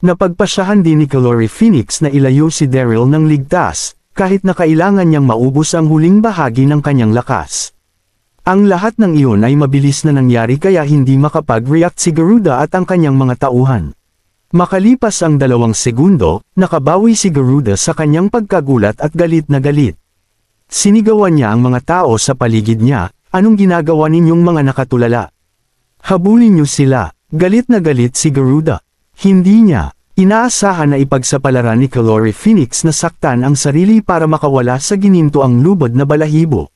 Napagpasyahan din ni Kalori Phoenix na ilayo si Daryl ng ligtas, kahit na kailangan niyang maubos ang huling bahagi ng kanyang lakas. Ang lahat ng iyon ay mabilis na nangyari kaya hindi makapag-react si Garuda at ang kanyang mga tauhan. Makalipas ang 2 segundo, nakabawi si Garuda sa kanyang pagkagulat at galit na galit. Sinigawan niya ang mga tao sa paligid niya, anong ginagawa ninyong mga nakatulala? Habulin niyo sila, galit na galit si Garuda. Hindi niya inaasahan na ipagsapalaran ni Kalori Phoenix na saktan ang sarili para makawala sa gininto ang lubod na balahibo.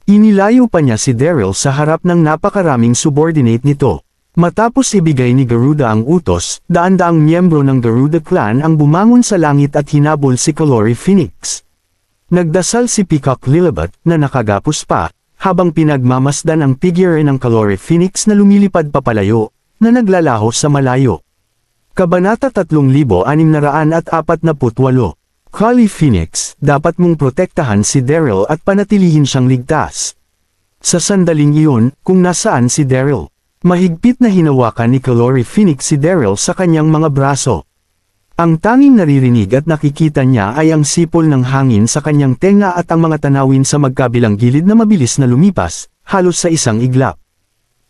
Inilayo pa niya si Daryl sa harap ng napakaraming subordinate nito. Matapos ibigay ni Garuda ang utos, daan-daang miyembro ng Garuda clan ang bumangon sa langit at hinabol si Kalori Phoenix. Nagdasal si Peacock Lilibet na nakagapos pa, habang pinagmamasdan ang figure ng Kalori Phoenix na lumilipad papalayo, na naglalaho sa malayo. Kabanata 3648. Kali Phoenix, dapat mong protektahan si Daryl at panatilihin siyang ligtas. Sa sandaling iyon, kung nasaan si Daryl, mahigpit na hinawakan ni Kalori Phoenix si Daryl sa kanyang mga braso. Ang tanging naririnig at nakikita niya ay ang sipol ng hangin sa kanyang tenga at ang mga tanawin sa magkabilang gilid na mabilis na lumipas, halos sa isang iglap.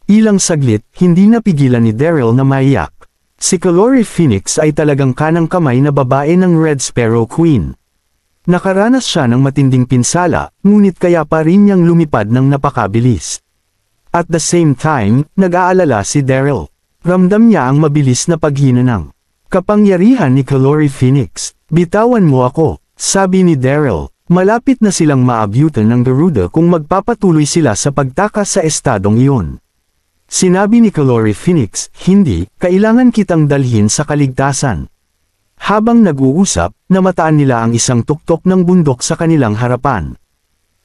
Ilang saglit, hindi napigilan ni Daryl na maiyak. Si Kalori Phoenix ay talagang kanang kamay na babae ng Red Sparrow Queen. Nakaranas siya ng matinding pinsala, ngunit kaya pa rin niyang lumipad ng napakabilis. At the same time, nag-aalala si Daryl. Ramdam niya ang mabilis na paghina ng kapangyarihan ni Kalori Phoenix. Bitawan mo ako, sabi ni Daryl. Malapit na silang maabyutan ng Garuda kung magpapatuloy sila sa pagtakas sa estadong iyon. Sinabi ni Kalori Phoenix, hindi, kailangan kitang dalhin sa kaligtasan. Habang nag-uusap, namataan nila ang isang tuktok ng bundok sa kanilang harapan.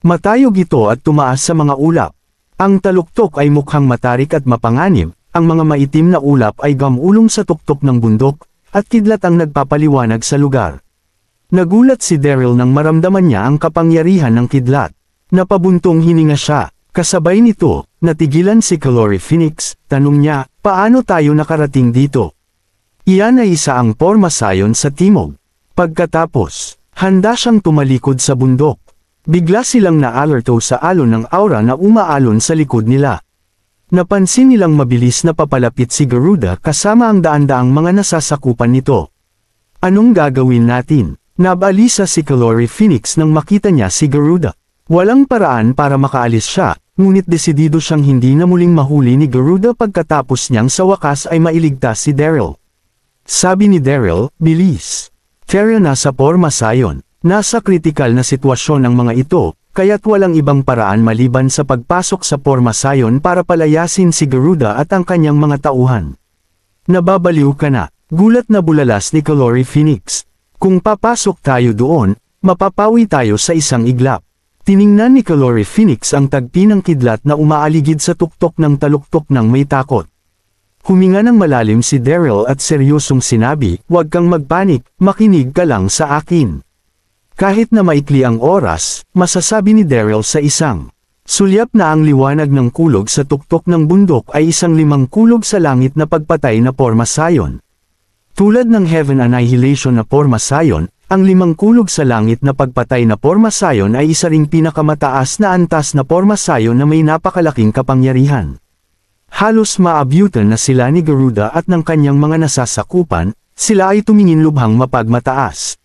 Matayog ito at tumaas sa mga ulap. Ang taluktok ay mukhang matarik at mapanganib, ang mga maitim na ulap ay gamulong sa tuktok ng bundok, at kidlat ang nagpapaliwanag sa lugar. Nagulat si Daryl nang maramdaman niya ang kapangyarihan ng kidlat. Napabuntong hininga siya. Kasabay nito, natigilan si Kalori Phoenix, tanong niya, paano tayo nakarating dito? Iyan ay isa ang porma sayon sa timog. Pagkatapos, handa siyang tumalikod sa bundok. Bigla silang naalerto sa alon ng aura na umaalon sa likod nila. Napansin nilang mabilis na papalapit si Garuda kasama ang daan-daang mga nasasakupan nito. Anong gagawin natin? Nabalisa si Calore Phoenix nang makita niya si Garuda. Walang paraan para makaalis siya, ngunit desidido siyang hindi na muling mahuli ni Garuda pagkatapos niyang sa wakas ay mailigtas si Daryl. Sabi ni Daryl, bilis. Kaya nasa Porma Sion. Nasa kritikal na sitwasyon ang mga ito, kaya't walang ibang paraan maliban sa pagpasok sa Porma Sion para palayasin si Garuda at ang kanyang mga tauhan. Nababaliw ka na, gulat na bulalas ni Calore Phoenix. Kung papasok tayo doon, mapapawi tayo sa isang iglap. Tiningnan ni Calore Phoenix ang tagpi ng kidlat na umaaligid sa tuktok ng taluktok ng may takot. Huminga ng malalim si Daryl at seryosong sinabi, "Huwag kang magpanik, makinig ka lang sa akin." Kahit na maikli ang oras, masasabi ni Daryl sa isang sulyap na ang liwanag ng kulog sa tuktok ng bundok ay isang limang kulog sa langit na pagpatay na Porma Sion. Tulad ng Heaven Annihilation na Porma Sion, ang limang kulog sa langit na pagpatay na Porma Sion ay isa ring pinakamataas na antas na Porma Sion na may napakalaking kapangyarihan. Halos maabyutan na sila ni Garuda at ng kanyang mga nasasakupan, sila ay tumingin lubhang mapagmataas.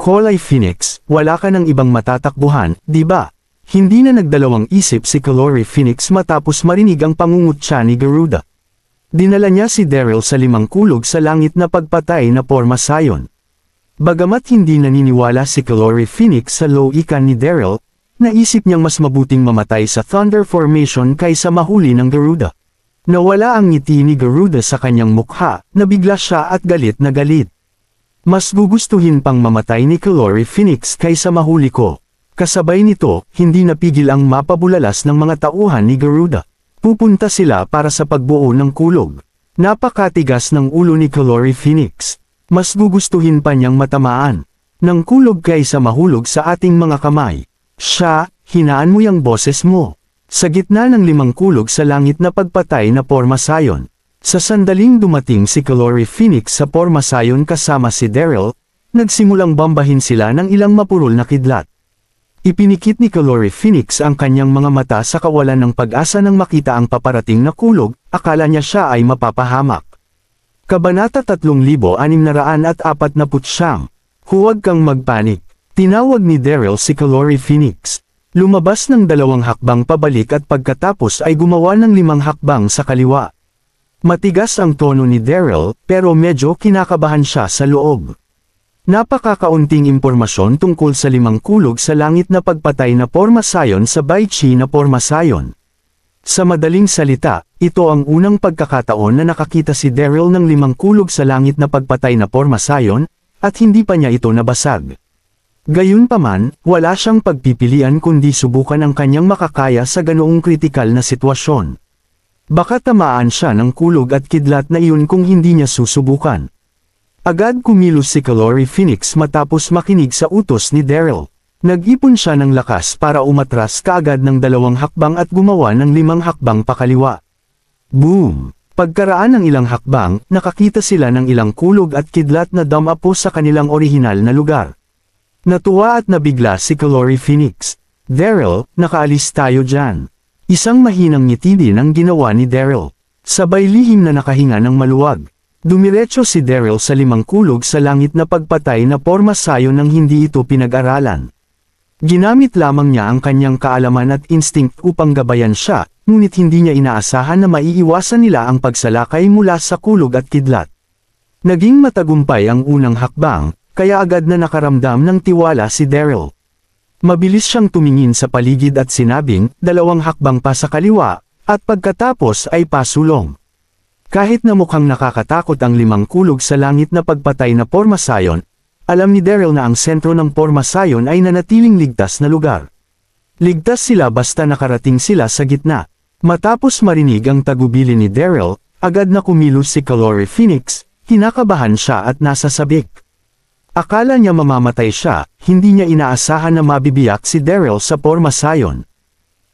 Calore Phoenix, wala ka ng ibang matatakbuhan, di ba? Hindi na nagdalawang isip si Calore Phoenix matapos marinig ang pangungutya ni Garuda. Dinala niya si Daryl sa limang kulog sa langit na pagpatay na Porma Sion. Bagamat hindi naniniwala si Calore Phoenix sa loikan ni Daryl, naisip niyang mas mabuting mamatay sa Thunder Formation kaysa mahuli ng Garuda. Nawala ang ngiti ni Garuda sa kanyang mukha, nabigla siya at galit na galit. Mas gugustuhin pang mamatay ni Calore Phoenix kaysa mahuli ko. Kasabay nito, hindi napigil ang mapabulalas ng mga tauhan ni Garuda. Pupunta sila para sa pagbuo ng kulog. Napakatigas ng ulo ni Calore Phoenix. Mas gugustuhin pa niyang matamaan ng kulog kaysa mahulog sa ating mga kamay. Siya, hinaan mo yung boses mo. Sa gitna ng limang kulog sa langit na pagpatay na Porma Sion. Sa sandaling dumating si Calore Phoenix sa Porma Sion kasama si Daryl, nagsimulang bambahin sila ng ilang mapurol na kidlat. Ipinikit ni Calore Phoenix ang kanyang mga mata sa kawalan ng pag-asa nang makita ang paparating na kulog, akala niya siya ay mapapahamak. Kabanata 3649. Huwag kang magpanik. Tinawag ni Daryl si Calore Phoenix. Lumabas ng 2 hakbang pabalik at pagkatapos ay gumawa ng 5 hakbang sa kaliwa. Matigas ang tono ni Daryl, pero medyo kinakabahan siya sa loob. Napakakaunting impormasyon tungkol sa 5 kulog sa langit na pagpatay na Porma Sion sa Baichi na Porma Sion. Sa madaling salita, ito ang unang pagkakataon na nakakita si Daryl ng 5 kulog sa langit na pagpatay na Porma Sion, at hindi pa niya ito nabasag. Gayunpaman, wala siyang pagpipilian kundi subukan ang kanyang makakaya sa ganoong kritikal na sitwasyon. Baka tamaan siya ng kulog at kidlat na iyon kung hindi niya susubukan. Agad kumilos si Calore Phoenix matapos makinig sa utos ni Daryl. Nag-ipon siya ng lakas para umatras kaagad ng 2 hakbang at gumawa ng 5 hakbang pakaliwa. Boom! Pagkaraan ng ilang hakbang, nakakita sila ng ilang kulog at kidlat na dumapo sa kanilang orihinal na lugar. Natuwa at nabigla si Calore Phoenix. Daryl, nakaalis tayo dyan. Isang mahinang ngiti din ang ginawa ni Daryl. Sabay lihim na nakahinga ng maluwag. Dumiretso si Daryl sa 5 kulog sa langit na pagpatay na Porma Sion nang hindi ito pinag-aralan. Ginamit lamang niya ang kanyang kaalaman at instinct upang gabayan siya, ngunit hindi niya inaasahan na maiiwasan nila ang pagsalakay mula sa kulog at kidlat. Naging matagumpay ang unang hakbang, kaya agad na nakaramdam ng tiwala si Daryl. Mabilis siyang tumingin sa paligid at sinabing, 2 hakbang pa sa kaliwa, at pagkatapos ay pasulong. Kahit na mukhang nakakatakot ang 5 kulog sa langit na pagpatay na Porma Sion, alam ni Daryl na ang sentro ng Porma Sion ay nanatiling ligtas na lugar. Ligtas sila basta nakarating sila sa gitna. Matapos marinig ang tagubilin ni Daryl, agad na kumilos si Calore Phoenix, kinakabahan siya at nasasabik. Akala niya mamamatay siya, hindi niya inaasahan na mabibiyak si Daryl sa Porma Sion.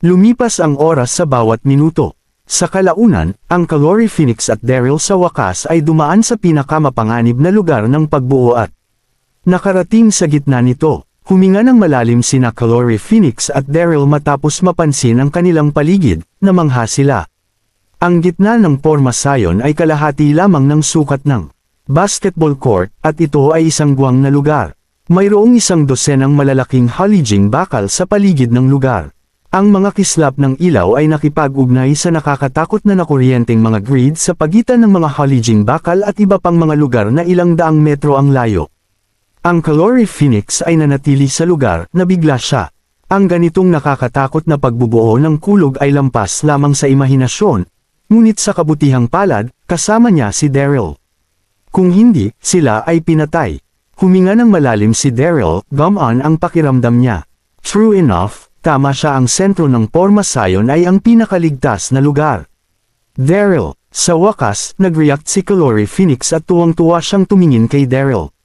Lumipas ang oras sa bawat minuto. Sa kalaunan, ang Calore Phoenix at Daryl sa wakas ay dumaan sa pinakamapanganib na lugar ng pagbuo at Nakarating sa gitna nito, huminga ng malalim sina Calore Phoenix at Daryl matapos mapansin ang kanilang paligid, namangha sila. Ang gitna ng pormasayon ay kalahati lamang ng sukat ng basketball court at ito ay isang guwang na lugar. Mayroong 12 malalaking halijing bakal sa paligid ng lugar. Ang mga kislap ng ilaw ay nakipag-ugnay sa nakakatakot na nakuryenteng mga grid sa pagitan ng mga halijing bakal at iba pang mga lugar na ilang daang metro ang layo. Ang Calore Phoenix ay nanatili sa lugar na bigla siya. Ang ganitong nakakatakot na pagbubuo ng kulog ay lampas lamang sa imahinasyon. Ngunit sa kabutihang palad, kasama niya si Daryl. Kung hindi, sila ay pinatay. Huminga ng malalim si Daryl, gumaan ang pakiramdam niya. True enough, tama siya, ang sentro ng pormasayon ay ang pinakaligtas na lugar. Daryl, sa wakas, nag-react si Calore Phoenix at tuwang-tuwa siyang tumingin kay Daryl.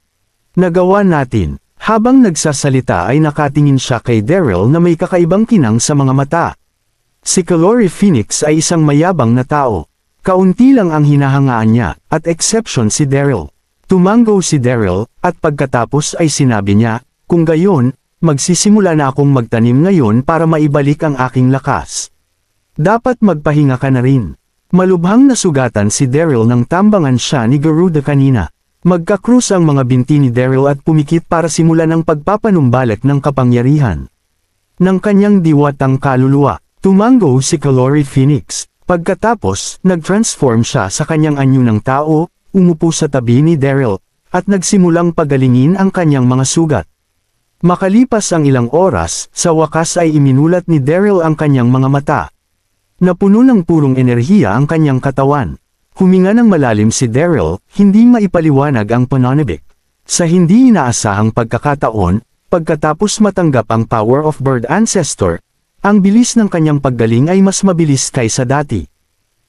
Nagawa natin. Habang nagsasalita ay nakatingin siya kay Daryl na may kakaibang kinang sa mga mata. Si Calore Phoenix ay isang mayabang na tao. Kaunti lang ang hinahangaan niya, at exception si Daryl. Tumango si Daryl, at pagkatapos ay sinabi niya, kung gayon, magsisimula na akong magtanim ngayon para maibalik ang aking lakas. Dapat magpahinga ka na rin. Malubhang nasugatan si Daryl nang tambangan siya ni Garuda kanina. Magkakrus ang mga binti ni Daryl at pumikit para simulan ang pagpapanumbalik ng kapangyarihan ng kanyang diwatang kaluluwa. Tumango si Calore Phoenix. Pagkatapos, nag-transform siya sa kanyang anyo ng tao, umupo sa tabi ni Daryl, at nagsimulang pagalingin ang kanyang mga sugat. Makalipas ang ilang oras, sa wakas ay iminulat ni Daryl ang kanyang mga mata. Napuno ng purong enerhiya ang kanyang katawan. Huminga ng malalim si Daryl, hindi maipaliwanag ang pananabik. Sa hindi inaasahang pagkakataon, pagkatapos matanggap ang Power of Bird Ancestor, ang bilis ng kanyang paggaling ay mas mabilis kaysa dati.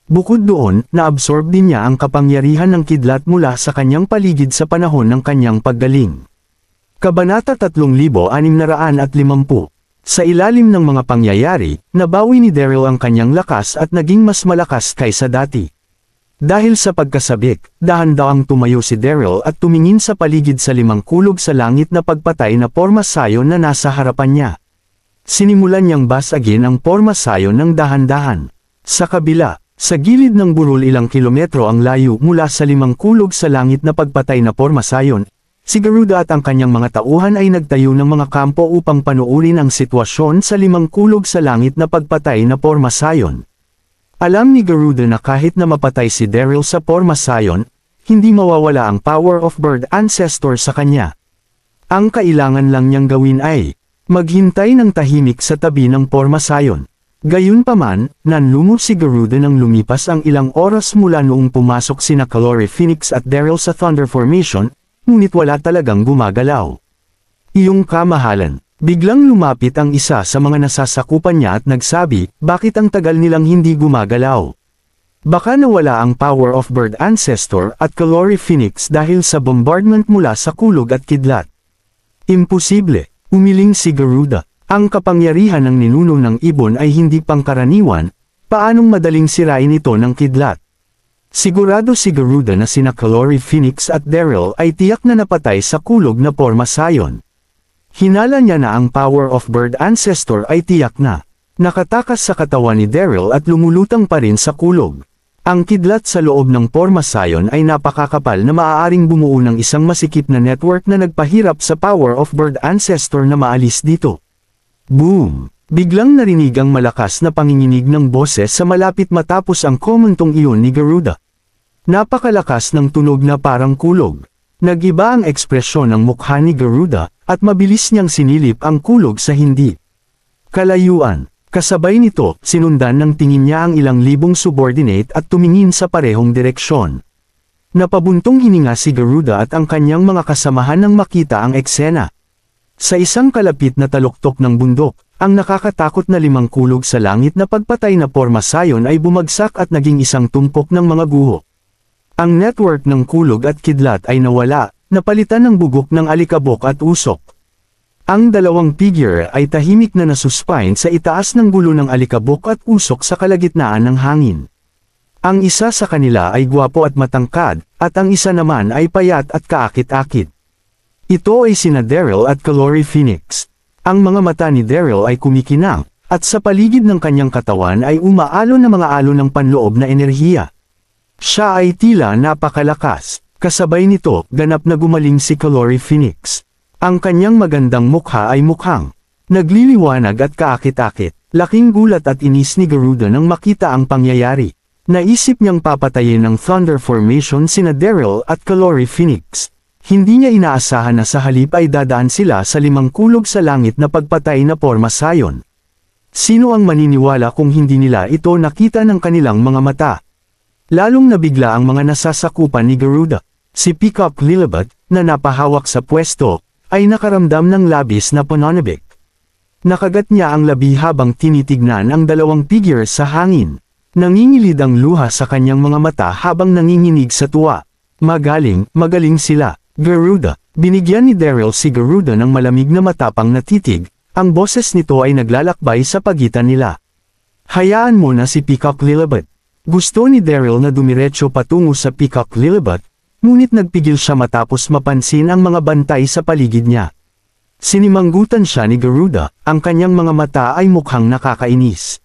Bukod doon, naabsorb din niya ang kapangyarihan ng kidlat mula sa kanyang paligid sa panahon ng kanyang paggaling. Kabanata 3650. Sa ilalim ng mga pangyayari, nabawi ni Daryl ang kanyang lakas at naging mas malakas kaysa dati. Dahil sa pagkasabik, dahan-dahang tumayo si Daryl at tumingin sa paligid sa 5 kulog sa langit na pagpatay na pormasayon na nasa harapan niya. Sinimulan niyang basagin ang pormasayon ng dahan-dahan. Sa kabila, sa gilid ng burol ilang kilometro ang layo mula sa 5 kulog sa langit na pagpatay na pormasayon, si Garuda at ang kanyang mga tauhan ay nagtayo ng mga kampo upang panuurin ang sitwasyon sa 5 kulog sa langit na pagpatay na pormasayon. Alam ni Garuda na kahit na mapatay si Daryl sa pormasayon, hindi mawawala ang Power of Bird Ancestor sa kanya. Ang kailangan lang niyang gawin ay maghintay ng tahimik sa tabi ng pormasayon. Gayunpaman, nanlungo si Garuda nang lumipas ang ilang oras mula noong pumasok sina Calore Phoenix at Daryl sa Thunder Formation, ngunit wala talagang gumagalaw. Iyong kamahalan. Biglang lumapit ang isa sa mga nasasakupan niya at nagsabi, bakit ang tagal nilang hindi gumagalaw? Baka nawala ang Power of Bird Ancestor at Calore Phoenix dahil sa bombardment mula sa kulog at kidlat. Imposible. Umiling si Garuda. Ang kapangyarihan ng ninuno ng ibon ay hindi pangkaraniwan, paanong madaling sirain ito ng kidlat? Sigurado si Garuda na sina Calore Phoenix at Daryl ay tiyak na napatay sa kulog na pormasayon. Hinala niya na ang Power of Bird Ancestor ay tiyak na nakatakas sa katawan ni Daryl at lumulutang pa rin sa kulog. Ang kidlat sa loob ng pormasayon ay napakakapal na maaaring bumuo ng isang masikip na network na nagpahirap sa Power of Bird Ancestor na maalis dito. Boom! Biglang narinig ang malakas na panginginig ng boses sa malapit matapos ang kommentong iyon ni Garuda. Napakalakas ng tunog na parang kulog. Nag-iba ang ekspresyon ng mukha ni Garuda, at mabilis niyang sinilip ang kulog sa hindi kalayuan. Kasabay nito, sinundan ng tingin niya ang ilang libong subordinate at tumingin sa parehong direksyon. Napabuntong hininga si Garuda at ang kanyang mga kasamahan nang makita ang eksena. Sa isang kalapit na taluktok ng bundok, ang nakakatakot na 5 kulog sa langit na pagpatay na pormasayon ay bumagsak at naging isang tumpok ng mga guho. Ang network ng kulog at kidlat ay nawala, napalitan ng bugok ng alikabok at usok. Ang dalawang figure ay tahimik na nasuspine sa itaas ng gulo ng alikabok at usok sa kalagitnaan ng hangin. Ang isa sa kanila ay gwapo at matangkad, at ang isa naman ay payat at kaakit-akit. Ito ay sina Daryl at Kalori Phoenix. Ang mga mata ni Daryl ay kumikinang, at sa paligid ng kanyang katawan ay umaalon na mga alon ng panloob na enerhiya. Siya ay tila napakalakas, kasabay nito ganap na gumaling si Kalori Phoenix. Ang kanyang magandang mukha ay mukhang nagliliwanag at kaakit-akit. Laking gulat at inis ni Garuda nang makita ang pangyayari. Naisip niyang papatayin ng Thunder Formation sina Daryl at Kalori Phoenix. Hindi niya inaasahan na sa halip ay dadaan sila sa 5 kulog sa langit na pagpatay na porma sayon. Sino ang maniniwala kung hindi nila ito nakita ng kanilang mga mata? Lalong nabigla ang mga nasasakupan ni Garuda. Si Peacock Lilibet, na napahawak sa pwesto, ay nakaramdam ng labis na pananabik. Nakagat niya ang labi habang tinitignan ang 2 figure sa hangin. Nangingilid ang luha sa kanyang mga mata habang nanginginig sa tuwa. Magaling sila. Garuda. Binigyan ni Daryl si Garuda ng malamig na matapang na titig. Ang boses nito ay naglalakbay sa pagitan nila. Hayaan mo na si Peacock Lilibet. Gusto ni Daryl na dumiretso patungo sa Peacock Lilibet, ngunit nagpigil siya matapos mapansin ang mga bantay sa paligid niya. Sinimanggutan siya ni Garuda, ang kanyang mga mata ay mukhang nakakainis.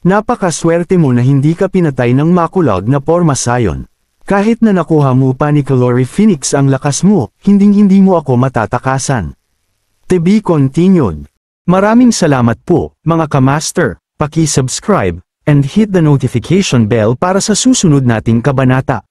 Napakaswerte mo na hindi ka pinatay ng makulog na porma sayon. Kahit na nakuha mo pa ni Kalori Phoenix ang lakas mo, hindi mo ako matatakasan. To be continued. Maraming salamat po, mga kamaster. Paki-subscribe, and hit the notification bell para sa susunod nating kabanata.